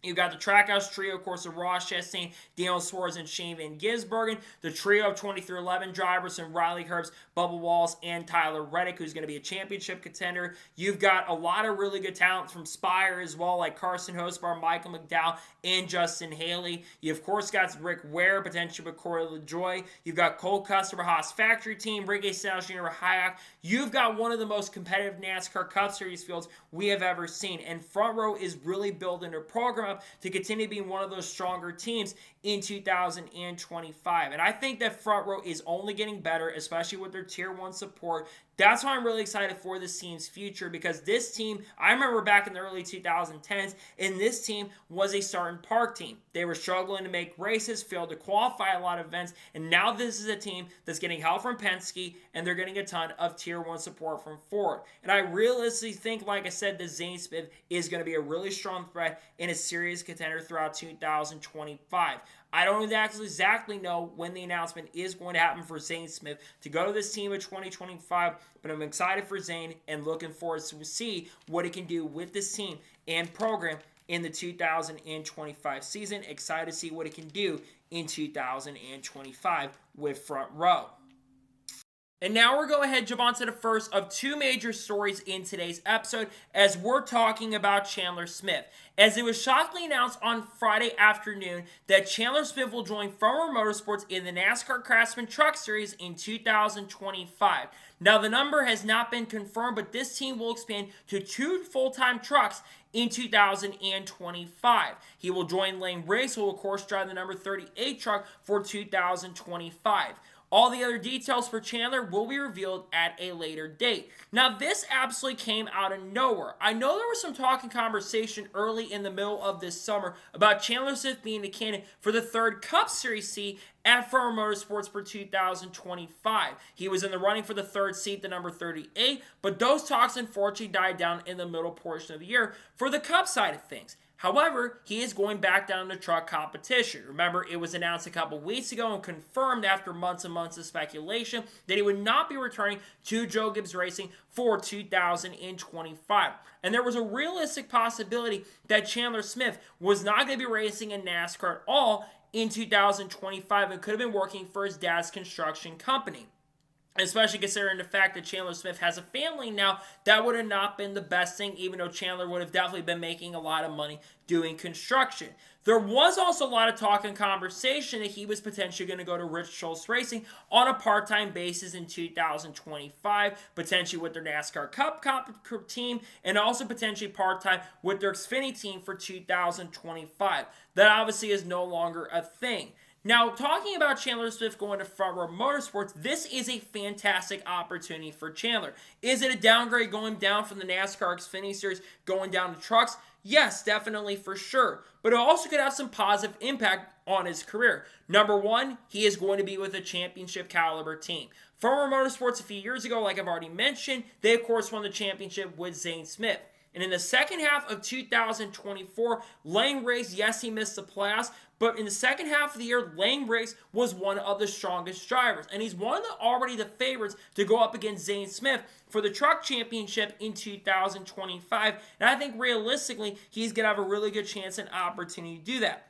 You've got the Trackhouse trio, of course, of Ross Chastain, Daniel Suarez, and Shane Van Gisbergen. The trio of 2311 drivers from Riley Herbst, Bubba Wallace, and Tyler Reddick, who's going to be a championship contender. You've got a lot of really good talent from Spire as well, like Carson Hocevar, Michael McDowell, and Justin Haley. You, of course, got Rick Ware, potentially with Corey LaJoie. You've got Cole Custer, Haas Factory Team, Ricky Stenhouse Jr., Hayek. You've got one of the most competitive NASCAR Cup Series fields we have ever seen. And Front Row is really building their program up to continue being one of those stronger teams in 2025. And I think that Front Row is only getting better, especially with their Tier 1 support. That's why I'm really excited for this team's future, because this team, I remember back in the early 2010s, and this team was a start and park team. They were struggling to make races, failed to qualify a lot of events, and now this is a team that's getting help from Penske, and they're getting a ton of Tier 1 support from Ford. And I realistically think, like I said, that Zane Smith is going to be a really strong threat and a serious contender throughout 2025. I don't exactly know when the announcement is going to happen for Zane Smith to go to this team in 2025, but I'm excited for Zane and looking forward to see what he can do with this team and program in the 2025 season. Excited to see what he can do in 2025 with Front Row. And now we're going ahead and jump on to the first of two major stories in today's episode as we're talking about Chandler Smith. As it was shockingly announced on Friday afternoon that Chandler Smith will join Farmer Motorsports in the NASCAR Craftsman Truck Series in 2025. Now the number has not been confirmed, but this team will expand to 2 full-time trucks in 2025. He will join Lane Riggs, who will of course drive the number 38 truck for 2025. All the other details for Chandler will be revealed at a later date. Now, this absolutely came out of nowhere. I know there was some talk and conversation early in the middle of this summer about Chandler Smith being the candidate for the third Cup Series seat at Farmer Motorsports for 2025. He was in the running for the third seat, the number 38, but those talks unfortunately died down in the middle portion of the year for the Cup side of things. However, he is going back down to truck competition. Remember, it was announced a couple weeks ago and confirmed after months and months of speculation that he would not be returning to Gibbs Racing for 2025. And there was a realistic possibility that Chandler Smith was not going to be racing in NASCAR at all in 2025 and could have been working for his dad's construction company. Especially considering the fact that Chandler Smith has a family now, that would have not been the best thing, even though Chandler would have definitely been making a lot of money doing construction. There was also a lot of talk and conversation that he was potentially going to go to Retzlaff Racing on a part-time basis in 2025, potentially with their NASCAR Cup team, and also potentially part-time with their Xfinity team for 2025. That obviously is no longer a thing. Now, talking about Chandler Smith going to Front Row Motorsports, this is a fantastic opportunity for Chandler. Is it a downgrade going down from the NASCAR Xfinity Series, going down to trucks? Yes, definitely for sure. But it also could have some positive impact on his career. Number one, he is going to be with a championship caliber team. Farmer Motorsports a few years ago, like I've already mentioned, they of course won the championship with Zane Smith. And in the second half of 2024, Lane Riggs, yes, he missed the playoffs, but in the second half of the year, Lane Riggs was one of the strongest drivers. And he's one of already the favorites to go up against Zane Smith for the truck championship in 2025. And I think realistically, he's going to have a really good chance and opportunity to do that.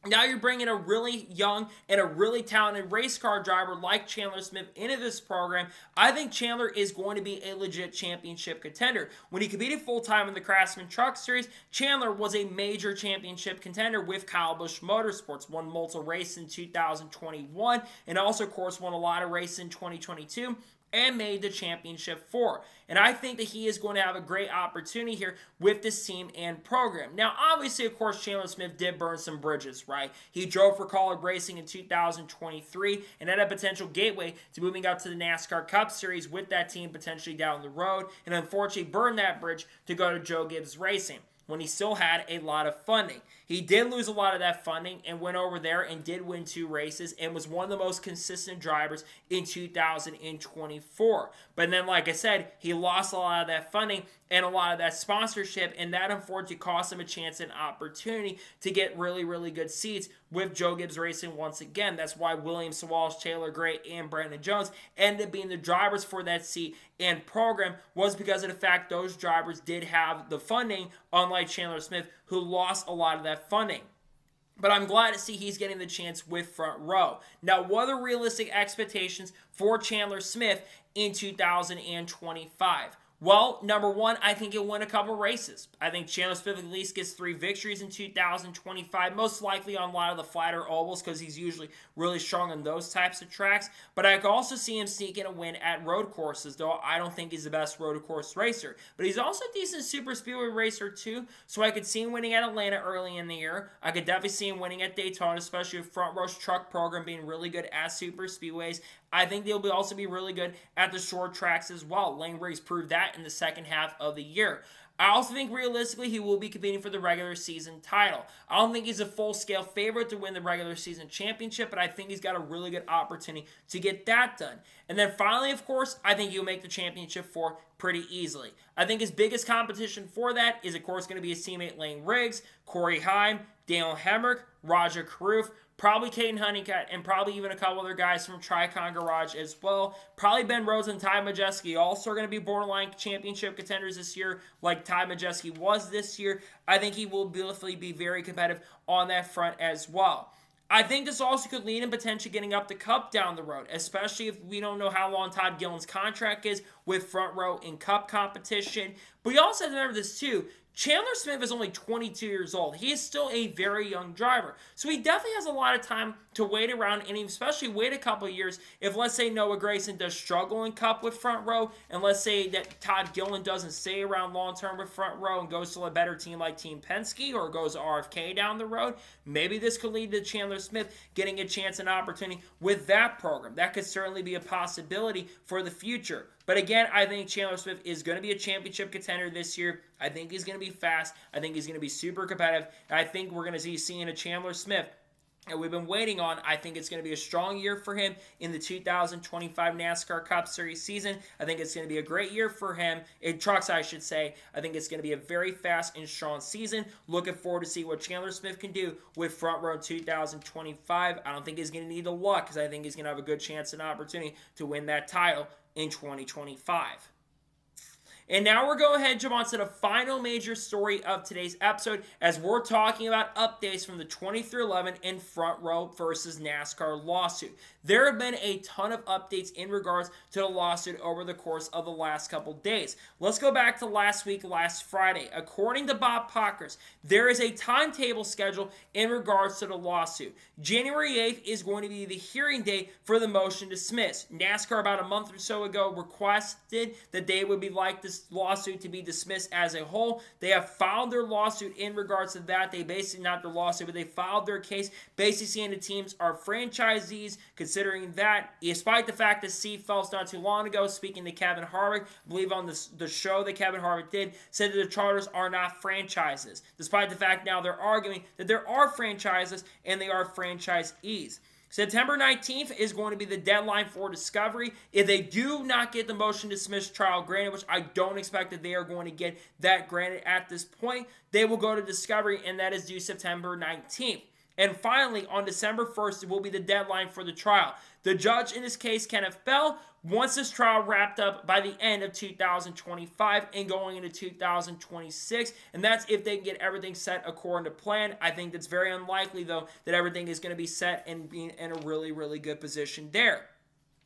Now you're bringing a really young and a really talented race car driver like Chandler Smith into this program. I think Chandler is going to be a legit championship contender. When he competed full-time in the Craftsman Truck Series, Chandler was a major championship contender with Kyle Busch Motorsports. Won multiple races in 2021 and also, of course, won a lot of races in 2022. And made the championship 4. And I think that he is going to have a great opportunity here with this team and program. Now, obviously, of course, Chandler Smith did burn some bridges, right? He drove for Collard Racing in 2023 and had a potential gateway to moving up to the NASCAR Cup Series with that team potentially down the road. And unfortunately, burned that bridge to go to Gibbs Racing when he still had a lot of funding. He did lose a lot of that funding and went over there and did win 2 races and was one of the most consistent drivers in 2024. But then, like I said, he lost a lot of that funding and a lot of that sponsorship, and that unfortunately cost him a chance and opportunity to get really, really good seats with Gibbs Racing once again. That's why Williams, Walsh, Taylor Gray, and Brandon Jones ended up being the drivers for that seat and program, was because of the fact those drivers did have the funding, unlike Chandler Smith, who lost a lot of that funding. But I'm glad to see he's getting the chance with Front Row. Now, what are the realistic expectations for Chandler Smith in 2025? Well, number one, I think he'll win a couple races. I think Chandler Smith at least gets 3 victories in 2025, most likely on a lot of the flatter ovals because he's usually really strong on those types of tracks. But I could also see him sneaking a win at road courses, though I don't think he's the best road course racer. But he's also a decent super speedway racer too, so I could see him winning at Atlanta early in the year. I could definitely see him winning at Daytona, especially with Front Row's truck program being really good at super speedways. I think they'll also be really good at the short tracks as well. Lane Riggs proved that in the second half of the year. I also think realistically he will be competing for the regular season title. I don't think he's a full-scale favorite to win the regular season championship, but I think he's got a really good opportunity to get that done. And then finally, of course, I think he'll make the championship 4 pretty easily. I think his biggest competition for that is, of course, going to be his teammate Lane Riggs, Corey Heim, Daniel Hemrick, Roger Carruth, probably Caden Honeycutt, and probably even a couple other guys from Tricon Garage as well. Probably Ben Rhodes and Ty Majeski also are going to be borderline championship contenders this year, like Ty Majeski was this year. I think he will definitely be very competitive on that front as well. I think this also could lead in potentially getting up the Cup down the road, especially if we don't know how long Todd Gilliland's contract is with Front Row in Cup competition. But you also have to remember this too. Chandler Smith is only 22 years old. He is still a very young driver. So he definitely has a lot of time to wait around, and especially wait a couple of years if, let's say, Noah Gragson does struggle in Cup with Front Row, and let's say that Todd Gilliland doesn't stay around long-term with Front Row and goes to a better team like Team Penske or goes to RFK down the road. Maybe this could lead to Chandler Smith getting a chance and opportunity with that program. That could certainly be a possibility for the future. But again, I think Chandler Smith is going to be a championship contender this year. I think he's going to be fast. I think he's going to be super competitive. And I think we're going to see seeing a Chandler Smith and we've been waiting on. I think it's going to be a strong year for him in the 2025 NASCAR Cup Series season. I think it's going to be a great year for him, in trucks I should say. I think it's going to be a very fast and strong season. Looking forward to see what Chandler Smith can do with Front Row 2025. I don't think he's going to need the luck because I think he's going to have a good chance and opportunity to win that title in 2025. And now we're going ahead and jump on to the final major story of today's episode as we're talking about updates from the 2311 and Front Row versus NASCAR lawsuit. There have been a ton of updates in regards to the lawsuit over the course of the last couple days. Let's go back to last week, last Friday. According to Bob Pockers, there is a timetable scheduled in regards to the lawsuit. January 8th is going to be the hearing date for the motion to dismiss. NASCAR about a month or so ago requested that they would be like this lawsuit to be dismissed as a whole. They have filed their lawsuit in regards to that. They basically, not their lawsuit, but they filed their case basically saying the teams are franchisees, considering that, despite the fact that Seatfeld's not too long ago, speaking to Kevin Harvick, I believe on the show that Kevin Harvick did, said that the charters are not franchises, despite the fact now they're arguing that there are franchises and they are franchisees. September 19th is going to be the deadline for discovery. If they do not get the motion to dismiss trial granted, which I don't expect that they are going to get that granted at this point, they will go to discovery, and that is due September 19th. And finally, on December 1st, it will be the deadline for the trial. The judge in this case, Kenneth Bell, wants this trial wrapped up by the end of 2025 and going into 2026. And that's if they can get everything set according to plan. I think that's very unlikely, though, that everything is going to be set and being in a really, really good position there.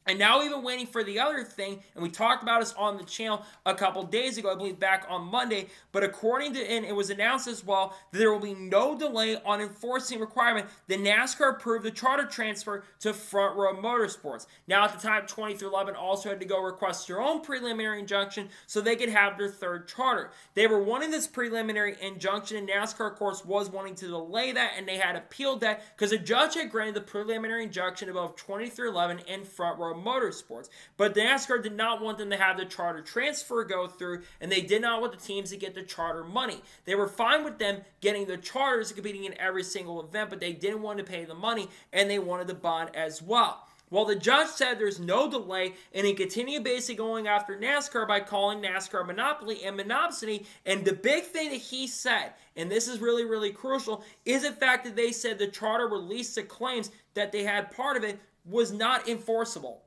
And now we've been waiting for the other thing, and we talked about this on the channel a couple days ago, I believe back on Monday, but according to, and it was announced as well, that there will be no delay on enforcing requirement that NASCAR approve the charter transfer to Front Row Motorsports. Now at the time, 2311 also had to go request their own preliminary injunction so they could have their third charter. They were wanting this preliminary injunction, and NASCAR, of course, was wanting to delay that, and they had appealed that because a judge had granted the preliminary injunction above 2311 and Front Row Motorsports. But NASCAR did not want them to have the charter transfer go through, and they did not want the teams to get the charter money. They were fine with them getting the charters and competing in every single event, but they didn't want to pay the money, and they wanted the bond as well. Well, the judge said there's no delay, and he continued basically going after NASCAR by calling NASCAR monopoly and monopsony. And the big thing that he said, and this is really, really crucial, is the fact that they said the charter released the claims that they had part of it was not enforceable.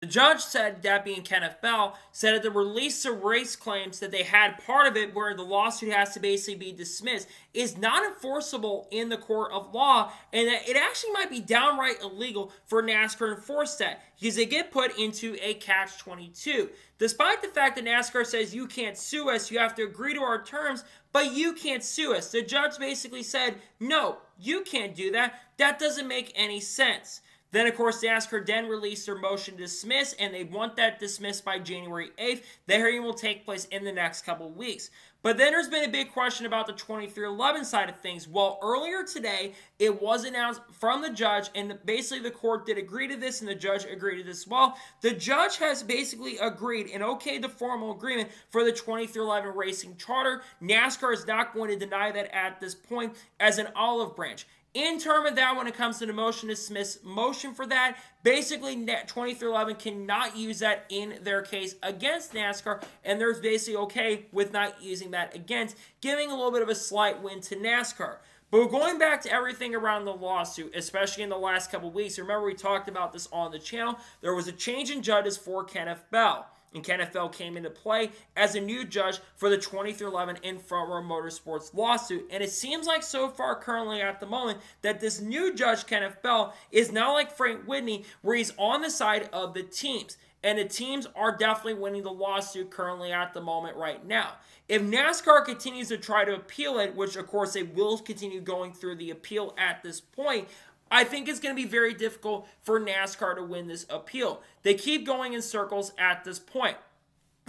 The judge said, that being Kenneth Bell, said that the release of race claims that they had part of it where the lawsuit has to basically be dismissed is not enforceable in the court of law, and that it actually might be downright illegal for NASCAR to enforce that because they get put into a catch-22. Despite the fact that NASCAR says you can't sue us, you have to agree to our terms, but you can't sue us. The judge basically said, no, you can't do that. That doesn't make any sense. Then, of course, NASCAR then released their motion to dismiss, and they want that dismissed by January 8th. The hearing will take place in the next couple of weeks. But then there's been a big question about the 2311 side of things. Well, earlier today, it was announced from the judge, and basically the court did agree to this, and the judge agreed to this as well. The judge has basically agreed and okayed the formal agreement for the 2311 racing charter. NASCAR is not going to deny that at this point as an olive branch. In terms of that, when it comes to the motion to dismiss motion for that, basically 2311 cannot use that in their case against NASCAR, and they're basically okay with not using that against, giving a little bit of a slight win to NASCAR. But going back to everything around the lawsuit, especially in the last couple of weeks, remember we talked about this on the channel, there was a change in judges for Kenneth Bell. and Kenneth Bell came into play as a new judge for the 2311 in Front Row Motorsports lawsuit. And it seems like so far currently at the moment that this new judge, Kenneth Bell, is not like Frank Whitney, where he's on the side of the teams. And the teams are definitely winning the lawsuit currently at the moment right now. If NASCAR continues to try to appeal it, which of course they will continue going through the appeal at this point, I think it's going to be very difficult for NASCAR to win this appeal. They keep going in circles at this point.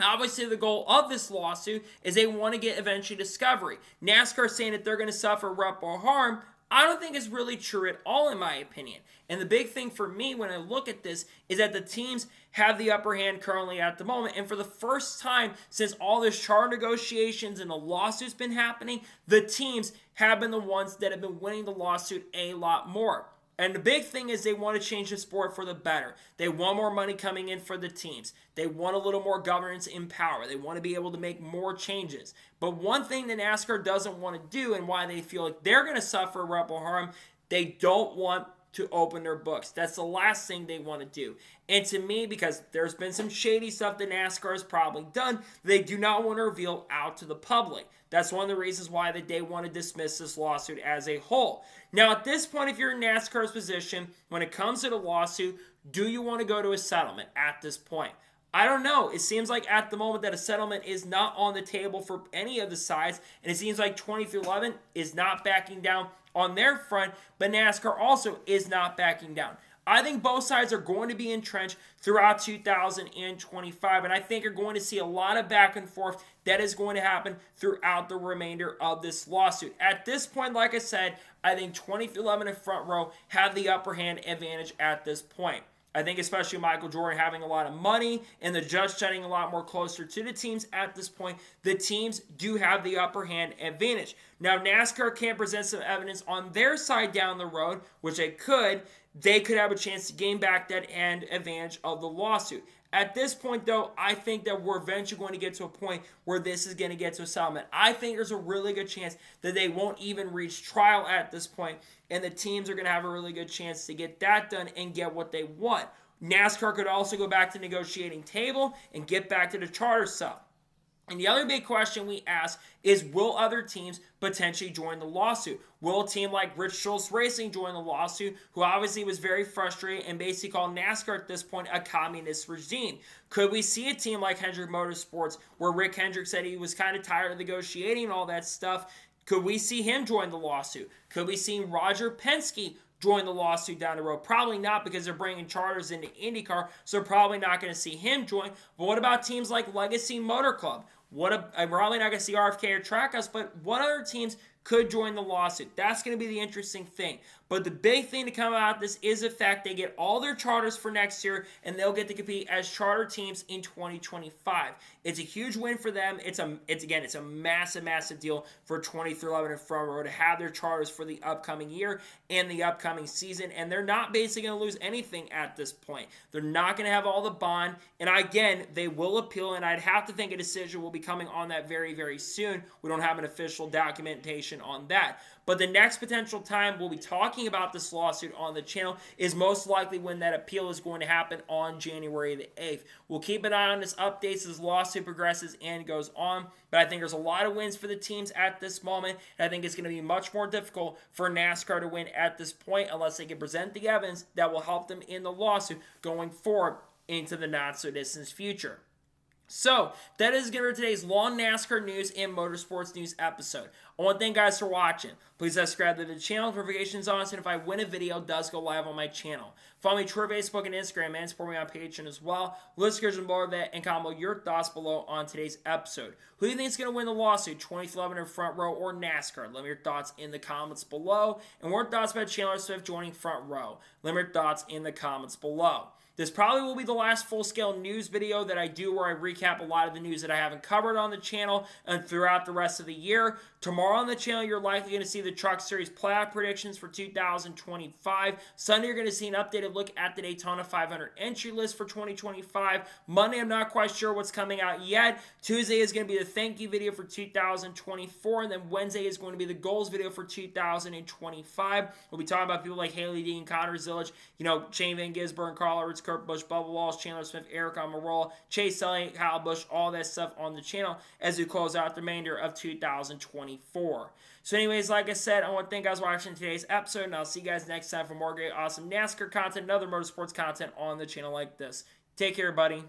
Obviously, the goal of this lawsuit is they want to get eventually discovery. NASCAR saying that they're going to suffer irreparable harm, I don't think is really true at all in my opinion. And the big thing for me when I look at this is that the teams have the upper hand currently at the moment. And for the first time since all this charter negotiations and the lawsuits been happening, the teams have been the ones that have been winning the lawsuit a lot more. And the big thing is they want to change the sport for the better. They want more money coming in for the teams. They want a little more governance in power. They want to be able to make more changes. But one thing that NASCAR doesn't want to do and why they feel like they're going to suffer irreparable harm, they don't want to open their books. That's the last thing they want to do. And to me, because there's been some shady stuff that NASCAR has probably done, they do not want to reveal out to the public. That's one of the reasons why they want to dismiss this lawsuit as a whole. Now, at this point, if you're in NASCAR's position, when it comes to the lawsuit, do you want to go to a settlement at this point? I don't know. It seems like at the moment that a settlement is not on the table for any of the sides, and it seems like 2311 is not backing down on their front, but NASCAR also is not backing down. I think both sides are going to be entrenched throughout 2025, and I think you're going to see a lot of back and forth that is going to happen throughout the remainder of this lawsuit. At this point, like I said, I think 2311 and Front Row have the upper hand advantage at this point. I think especially Michael Jordan having a lot of money and the judge setting a lot more closer to the teams at this point, the teams do have the upper hand advantage. Now, NASCAR can present some evidence on their side down the road, which they could have a chance to gain back that end advantage of the lawsuit. At this point, though, I think that we're eventually going to get to a point where this is going to get to a settlement. I think there's a really good chance that they won't even reach trial at this point, and the teams are going to have a really good chance to get that done and get what they want. NASCAR could also go back to the negotiating table and get back to the charter stuff. And the other big question we ask is, will other teams potentially join the lawsuit? Will a team like Gibbs Racing join the lawsuit, who obviously was very frustrated and basically called NASCAR at this point a communist regime? Could we see a team like Hendrick Motorsports, where Rick Hendrick said he was kind of tired of negotiating and all that stuff? Could we see him join the lawsuit? Could we see Roger Penske join the lawsuit down the road? Probably not, because they're bringing charters into IndyCar, so probably not going to see him join. But what about teams like Legacy Motor Club? I'm probably not going to see RFK or Trackhouse, but what other teams could join the lawsuit? That's going to be the interesting thing. But the big thing to come out of this is the fact they get all their charters for next year, and they'll get to compete as charter teams in 2025. It's a huge win for them. It's a massive deal for 2311 and Front Row to have their charters for the upcoming year and the upcoming season, and they're not basically going to lose anything at this point. They're not going to have all the bond, and again, they will appeal, and I'd have to think a decision will be coming on that very, very soon. We don't have an official documentation on that. But the next potential time we'll be talking about this lawsuit on the channel is most likely when that appeal is going to happen on January the 8th. We'll keep an eye on this updates as the lawsuit progresses and goes on. But I think there's a lot of wins for the teams at this moment. And I think it's going to be much more difficult for NASCAR to win at this point unless they can present the evidence that will help them in the lawsuit going forward into the not-so-distant future. So, that is going to be today's long NASCAR news and motorsports news episode. I want to thank you guys for watching. Please subscribe to the channel, notifications on, and if I win a video, it does go live on my channel. Follow me on Twitter, Facebook, and Instagram, and support me on Patreon as well. Listeners and more of that, and comment your thoughts below on today's episode. Who do you think is going to win the lawsuit, 2011 or Front Row or NASCAR? Let me your thoughts in the comments below. And more thoughts about Chandler Smith joining Front Row. Let me your thoughts in the comments below. This probably will be the last full-scale news video that I do where I recap a lot of the news that I haven't covered on the channel and throughout the rest of the year. Tomorrow on the channel, you're likely going to see the Truck Series playoff predictions for 2025. Sunday, you're going to see an updated look at the Daytona 500 entry list for 2025. Monday, I'm not quite sure what's coming out yet. Tuesday is going to be the thank you video for 2024, and then Wednesday is going to be the goals video for 2025. We'll be talking about people like Haley Dean, Connor Zillich, Shane Van Gisbergen, Carl Edwards, Kurt Busch, Bubba Walsh, Chandler Smith, Eric Almirola, Chase Elliott, Kyle Busch, all that stuff on the channel as we close out the remainder of 2024. So anyways, like I said, I want to thank you guys for watching today's episode, and I'll see you guys next time for more great, awesome NASCAR content and other motorsports content on the channel like this. Take care, buddy.